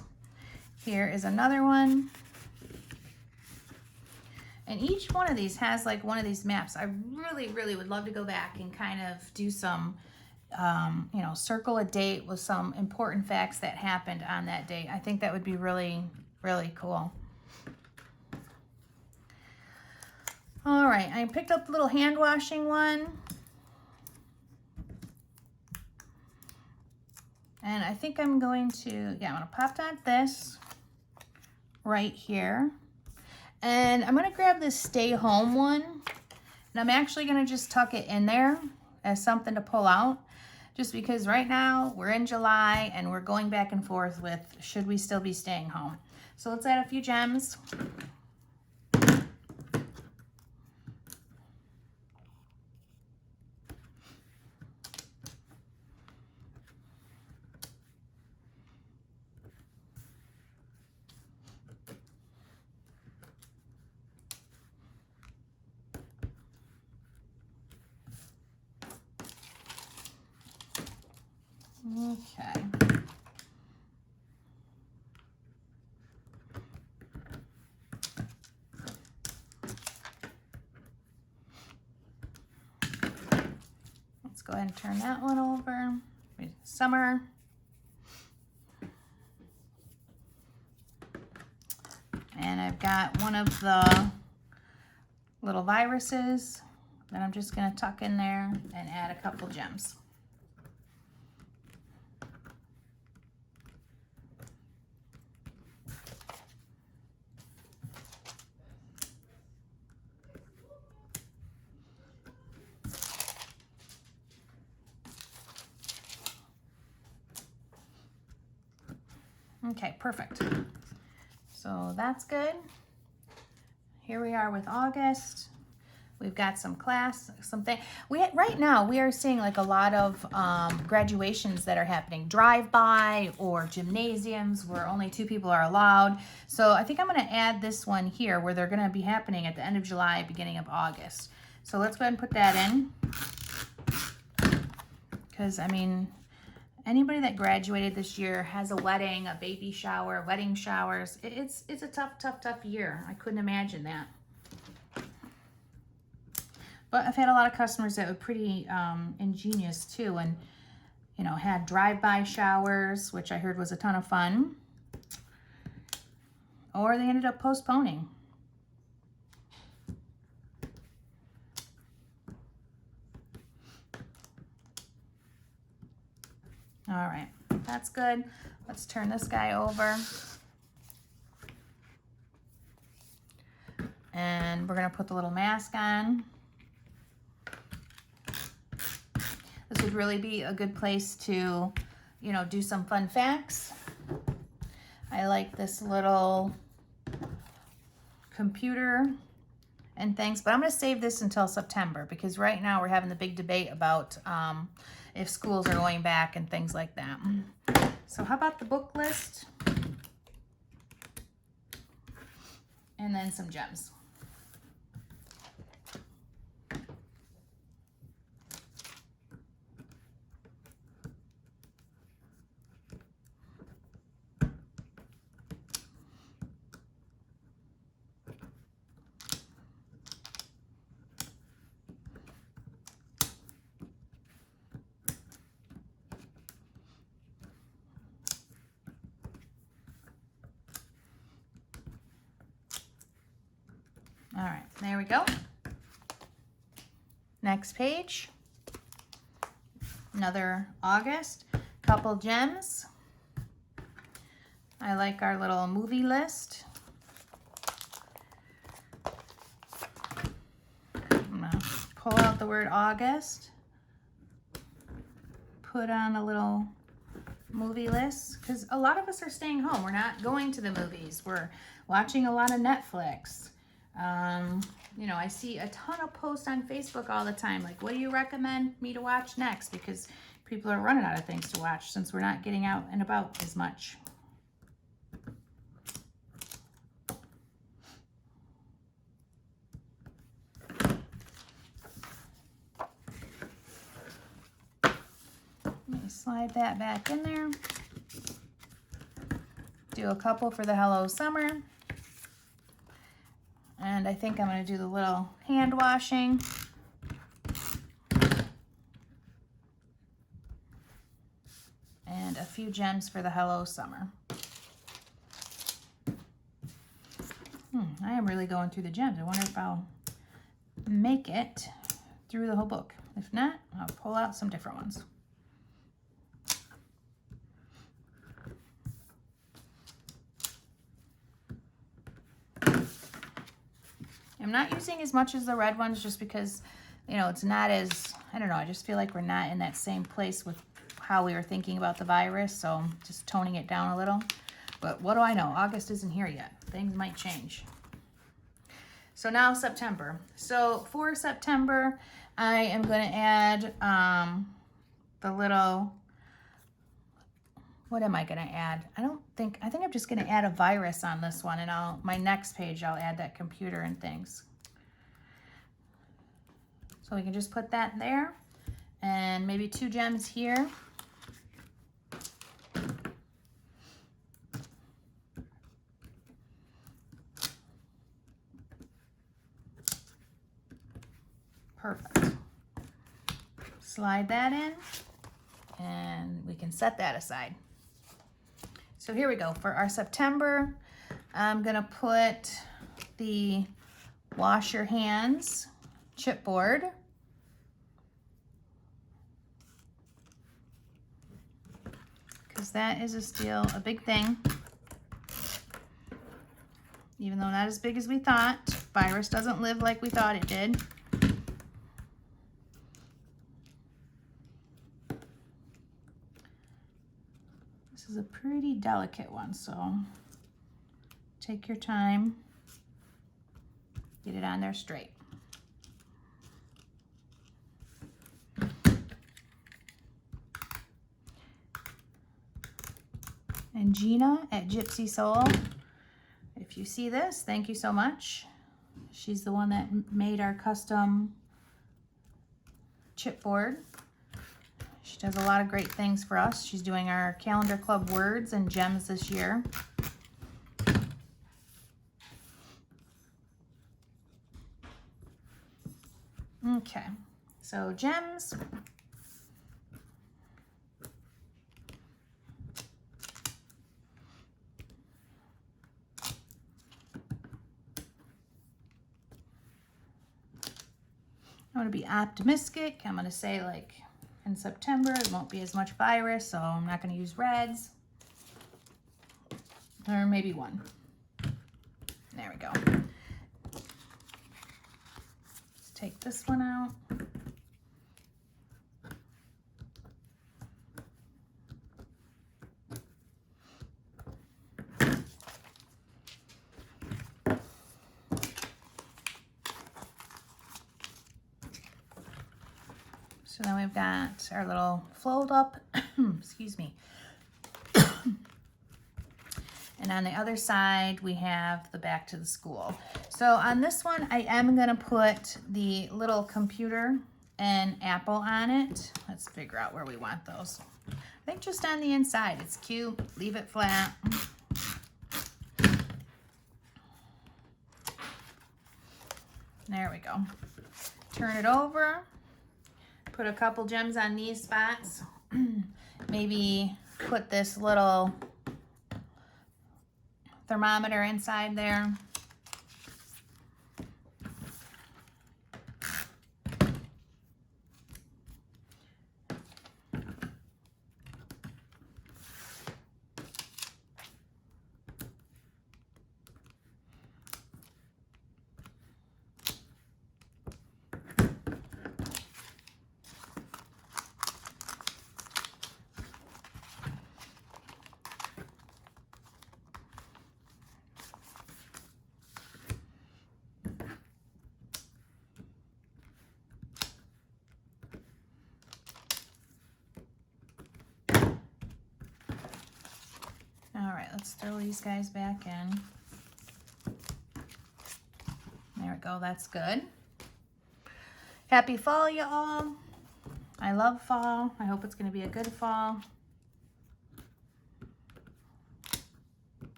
Here is another one. And each one of these has like one of these maps. I really, really would love to go back and kind of do some, you know, circle a date with some important facts that happened on that date. I think that would be really, really cool. All right, I picked up the little hand washing one. And I think I'm going to, yeah, I'm gonna pop dot this right here. And I'm gonna grab this stay home one. And I'm actually gonna just tuck it in there as something to pull out. Just because right now we're in July and we're going back and forth with, should we still be staying home? So let's add a few gems. Okay. Let's go ahead and turn that one over. Summer. And I've got one of the little viruses that I'm just going to tuck in there and add a couple gems. Okay, perfect. So that's good. Here we are with August. We've got some class, something. Right now we are seeing like a lot of graduations that are happening, drive-by or gymnasiums where only 2 people are allowed. So I think I'm going to add this one here where they're going to be happening at the end of July, beginning of August. So let's go ahead and put that in. Because I mean, anybody that graduated this year has a wedding, a baby shower, wedding showers. It's a tough year. I couldn't imagine that. But I've had a lot of customers that were pretty ingenious too, and you know, had drive-by showers, which I heard was a ton of fun. Or they ended up postponing. All right, that's good. Let's turn this guy over. And we're gonna put the little mask on. This would really be a good place to, you know, do some fun facts. I like this little computer and things, but I'm going to save this until September because right now we're having the big debate about if schools are going back and things like that. So how about the book list? and then some gems. All right, there we go. Next page. Another August. Couple gems. I like our little movie list. I'm gonna pull out the word August. Put on a little movie list, because a lot of us are staying home. We're not going to the movies. We're watching a lot of Netflix. You know, I see a ton of posts on Facebook all the time, like, what do you recommend me to watch next? Because people are running out of things to watch since we're not getting out and about as much. Let me slide that back in there. Do a couple for the Hello Summer. And I think I'm going to do the little hand washing. And a few gems for the Hello Summer. I am really going through the gems. I wonder if I'll make it through the whole book. If not, I'll pull out some different ones. I'm not using as much as the red ones just because, you know, it's not as, I don't know, I just feel like we're not in that same place with how we were thinking about the virus, so I'm just toning it down a little. But what do I know? August isn't here yet. Things might change. So now September. So for September, I am going to add the little, what am I going to add? I think I'm just going to add a virus on this one, and my next page, I'll add that computer and things. So we can just put that there, and maybe 2 gems here. Perfect. Slide that in, and we can set that aside. So here we go. For our September, I'm gonna put the wash your hands chipboard. Because that is a big thing. Even though not as big as we thought. Virus doesn't live like we thought it did. This is a pretty delicate one, so take your time. Get it on there straight. And Gina at Gypsy Soul, if you see this, thank you so much. She's the one that made our custom chipboard. She does a lot of great things for us. She's doing our Calendar Club words and gems this year. Okay, so gems. I'm going to be optimistic. I'm going to say, like, in September, it won't be as much virus, so I'm not going to use reds. Or maybe 1. There we go. Let's take this one out. So then we've got our little fold up, excuse me. And on the other side, we have the back to the school. So on this one, I am gonna put the little computer and apple on it. Let's figure out where we want those. I think just on the inside. It's cute. Leave it flat. There we go. Turn it over. Put a couple gems on these spots. Maybe put this little thermometer inside there. All right, let's throw these guys back in. There we go, that's good. Happy fall, y'all. I love fall. I hope it's gonna be a good fall.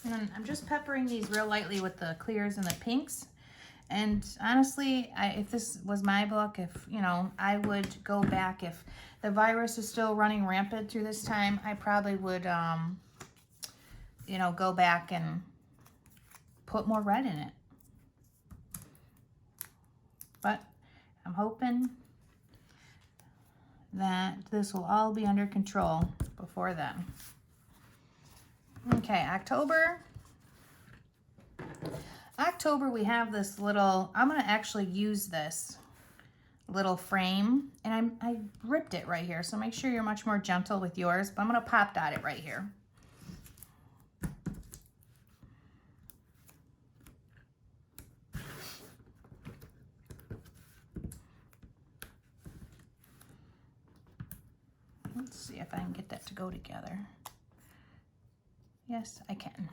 And then I'm just peppering these real lightly with the clears and the pinks. And honestly, if this was my book, I would go back. If the virus is still running rampant through this time, I probably would, go back and put more red in it. But I'm hoping that this will all be under control before then. Okay, October, we have this little, I'm going to actually use this little frame, and I ripped it right here, so make sure you're much more gentle with yours, but I'm going to pop dot it right here. Let's see if I can get that to go together. Yes, I can.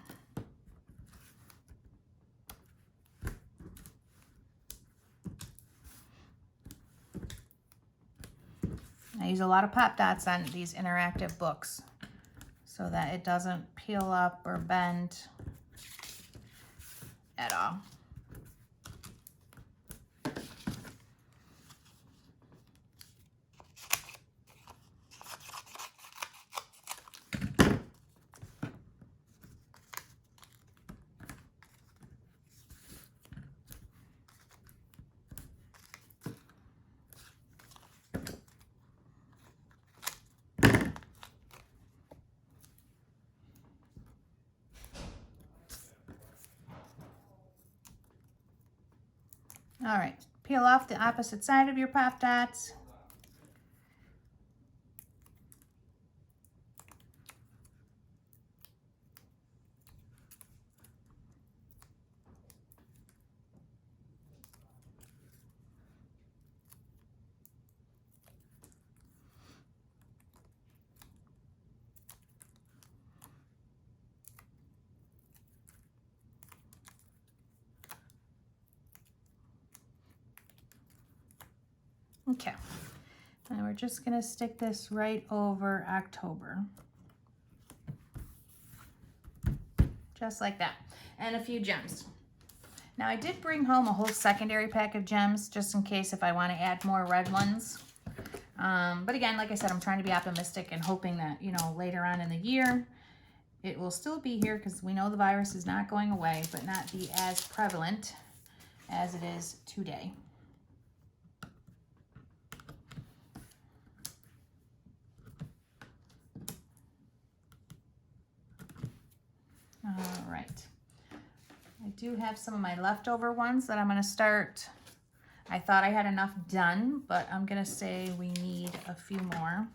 I use a lot of pop dots on these interactive books so that it doesn't peel up or bend at all. All right, peel off the opposite side of your pop dots. Okay, and we're just gonna stick this right over October. Just like that, and a few gems. Now I did bring home a whole secondary pack of gems just in case if I want to add more red ones. But again, like I said, I'm trying to be optimistic and hoping that, later on in the year, it will still be here because we know the virus is not going away, but not be as prevalent as it is today. All right, I do have some of my leftover ones that I'm going to start. I thought I had enough done, but I'm going to say we need a few more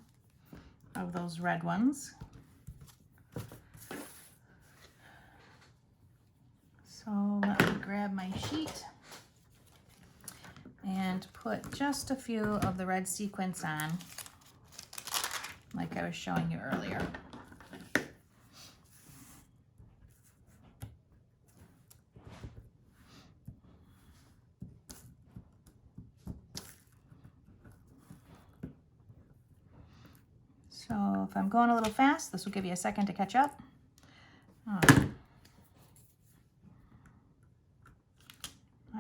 of those red ones. So let me grab my sheet and put just a few of the red sequins on. like I was showing you earlier. So if I'm going a little fast, this will give you a second to catch up. My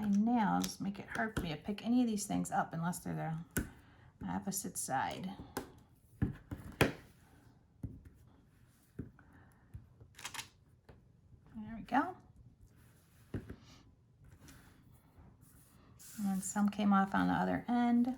nails make it hard for me to pick any of these things up unless they're the opposite side. There we go. And some came off on the other end.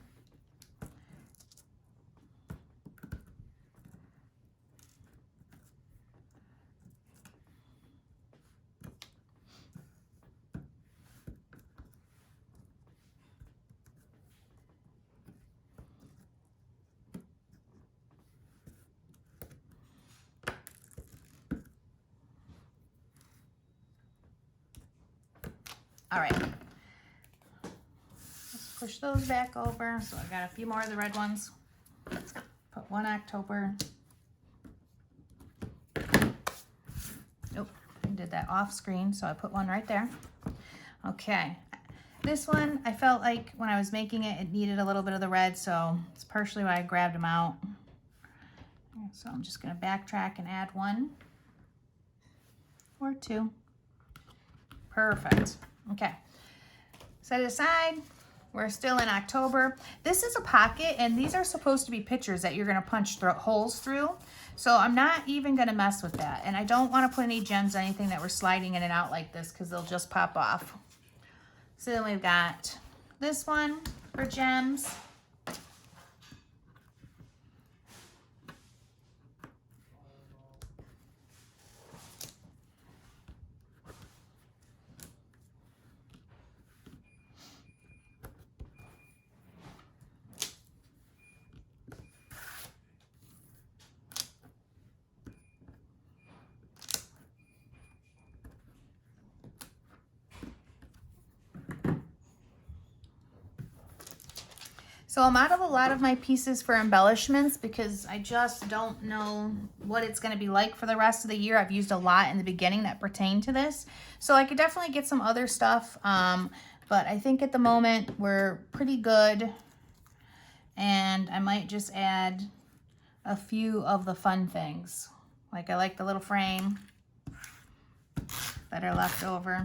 All right, let's push those back over. So I've got a few more of the red ones. Put one October. Oh, I did that off screen, so I put one right there. Okay, this one, I felt like when I was making it, it needed a little bit of the red, so it's partially why I grabbed them out. So I'm just gonna backtrack and add one or two. Perfect. Okay, set it aside. We're still in October. This is a pocket, and these are supposed to be pictures that you're gonna punch holes through. So I'm not even gonna mess with that. And I don't wanna put any gems, anything that we're sliding in and out like this, because they'll just pop off. So then we've got this one for gems. So I'm out of a lot of my pieces for embellishments because I just don't know what it's going to be like for the rest of the year. I've used a lot in the beginning that pertain to this. So I could definitely get some other stuff. But I think at the moment we're pretty good. And I might just add a few of the fun things. Like I like the little frame that are left over.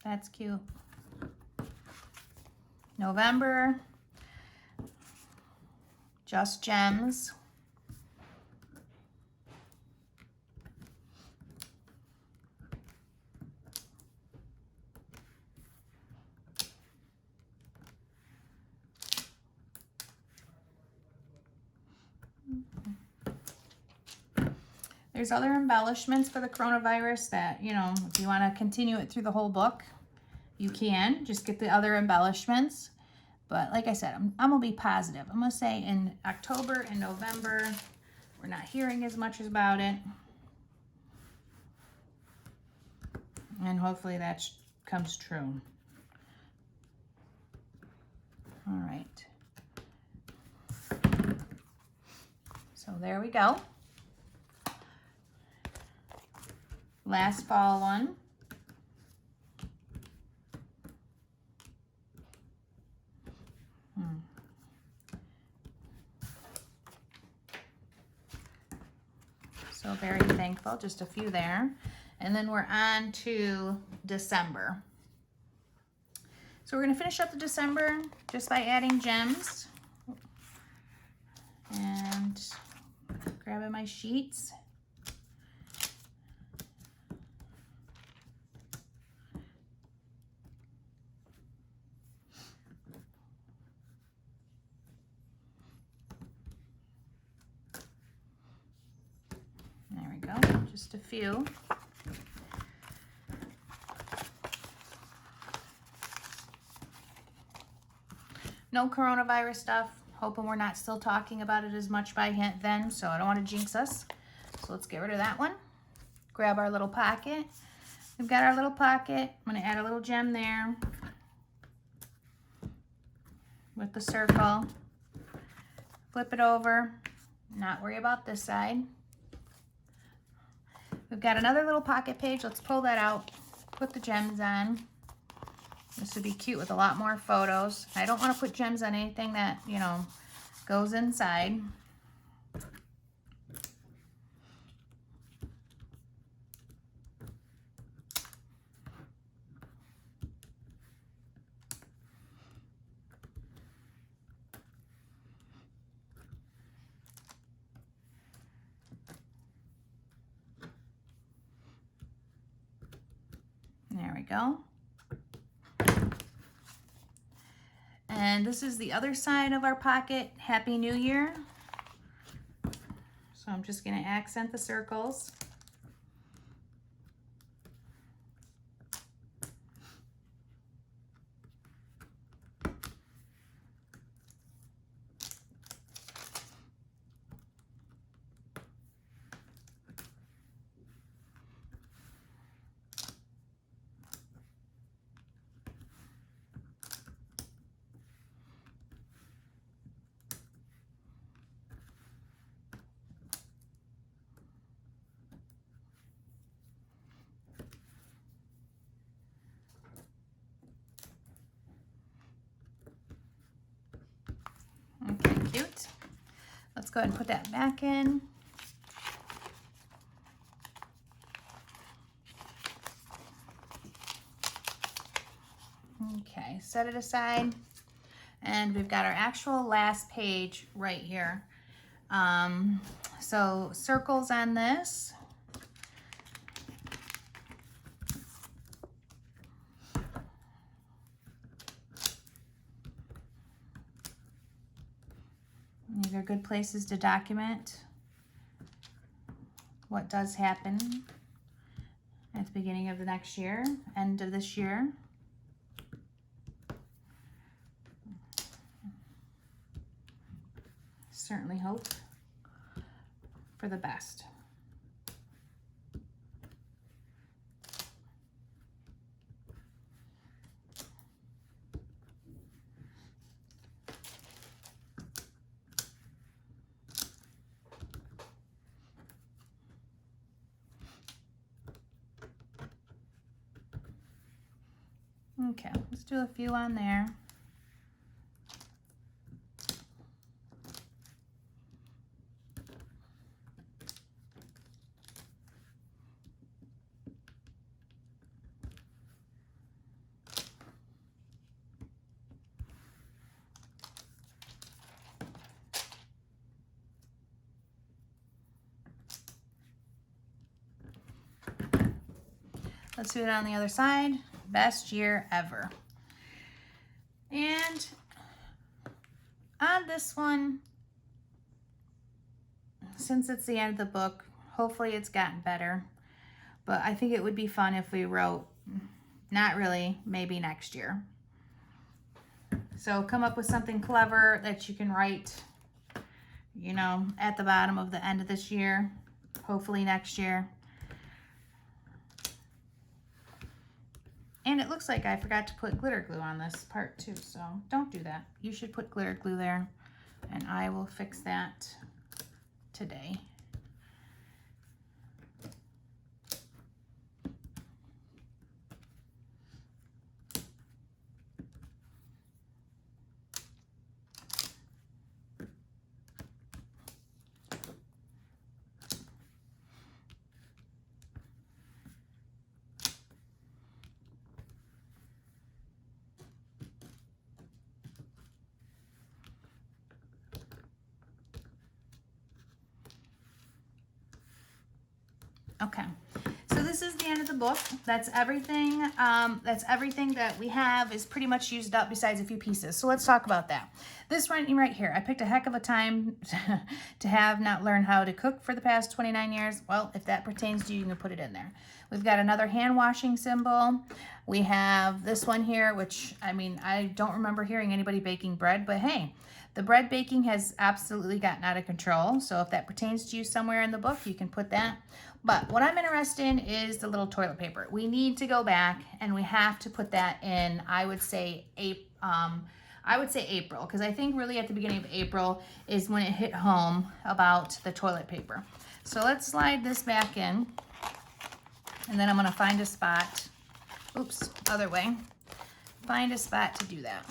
That's cute. November, just gems. There's other embellishments for the coronavirus that, you know, if you want to continue it through the whole book, you can just get the other embellishments. But like I said, I'm gonna be positive. I'm gonna say in October and November, we're not hearing as much about it. And hopefully that comes true. All right. So there we go. Last fall one. So very thankful, just a few there. And then we're on to December. So we're gonna finish up the December just by adding gems. And grabbing my sheets. There we go, just a few. No coronavirus stuff. Hoping we're not still talking about it as much by then, so I don't want to jinx us. So let's get rid of that one. Grab our little pocket. We've got our little pocket. I'm going to add a little gem there. with the circle. Flip it over, not worry about this side. We've got another little pocket page. Let's pull that out, put the gems on. This would be cute with a lot more photos. I don't want to put gems on anything that, you know, goes inside. There we go. And this is the other side of our pocket. Happy New Year. So I'm just going to accent the circles. Okay, cute. Let's go ahead and put that back in. Okay, set it aside. And we've got our actual last page right here. So circles on this. These are good places to document what does happen at the beginning of the next year, end of this year. Certainly hope for the best. Okay, let's do a few on there. Let's do it on the other side. Best year ever. And on this one, since it's the end of the book, hopefully it's gotten better. But I think it would be fun if we wrote, not really, maybe next year. So come up with something clever that you can write, you know, at the bottom of the end of this year, hopefully next year. And it looks like I forgot to put glitter glue on this part too, so don't do that. You should put glitter glue there, and I will fix that today. Okay, so this is the end of the book. That's everything. That's everything that we have is pretty much used up besides a few pieces. So let's talk about that. This writing right here, I picked a heck of a time to have not learned how to cook for the past 29 years. Well, if that pertains to you, you can put it in there. We've got another hand washing symbol. We have this one here, which, I mean, I don't remember hearing anybody baking bread, but hey, the bread baking has absolutely gotten out of control. So if that pertains to you somewhere in the book, you can put that. But what I'm interested in is the little toilet paper. We need to go back and we have to put that in, I would say, I would say April, because I think really at the beginning of April is when it hit home about the toilet paper. So let's slide this back in, and then I'm gonna find a spot, oops, other way, find a spot to do that.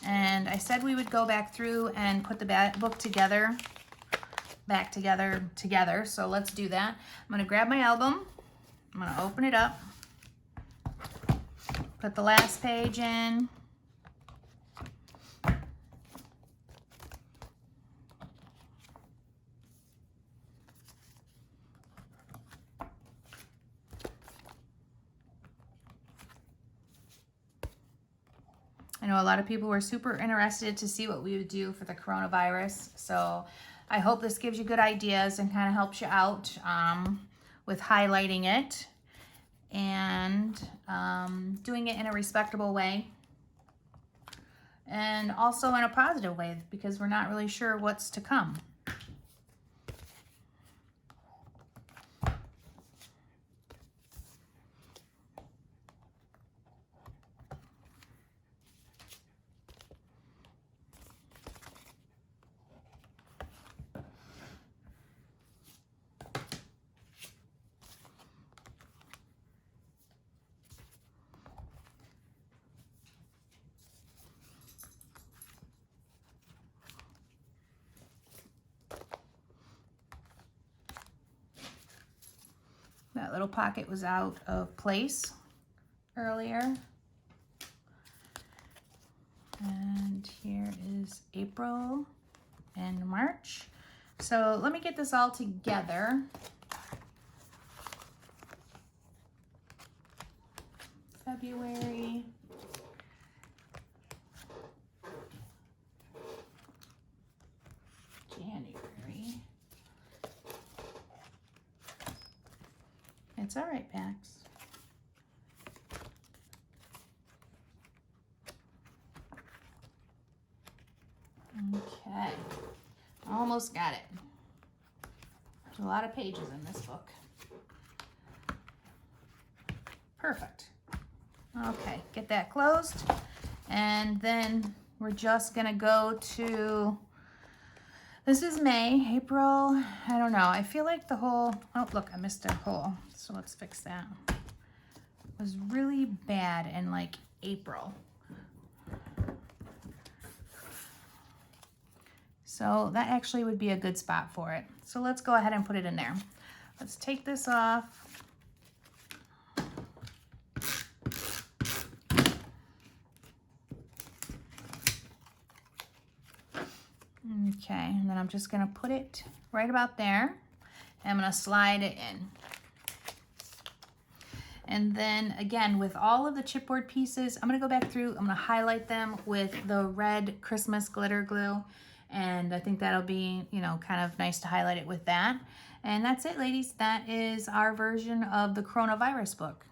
And I said we would go back through and put the book together, back together, so let's do that. I'm gonna grab my album, I'm gonna open it up, put the last page in, I know a lot of people were super interested to see what we would do for the coronavirus. So I hope this gives you good ideas and kind of helps you out with highlighting it and doing it in a respectable way. And also in a positive way, because we're not really sure what's to come. That little pocket was out of place earlier. And here is April and March. So let me get this all together. February. January. It's all right, Pax. Okay, almost got it. There's a lot of pages in this book. Perfect. Okay, get that closed. And then we're just gonna go to, this is May, April, I don't know. I feel like the whole, oh look, I missed a hole. So let's fix that. It was really bad in like April. So that actually would be a good spot for it. So let's go ahead and put it in there. Let's take this off. Okay, and then I'm just gonna put it right about there. And I'm gonna slide it in. And then again, with all of the chipboard pieces, I'm gonna go back through, I'm gonna highlight them with the red Christmas glitter glue. And I think that'll be, you know, kind of nice to highlight it with that. And that's it, ladies. That is our version of the coronavirus book.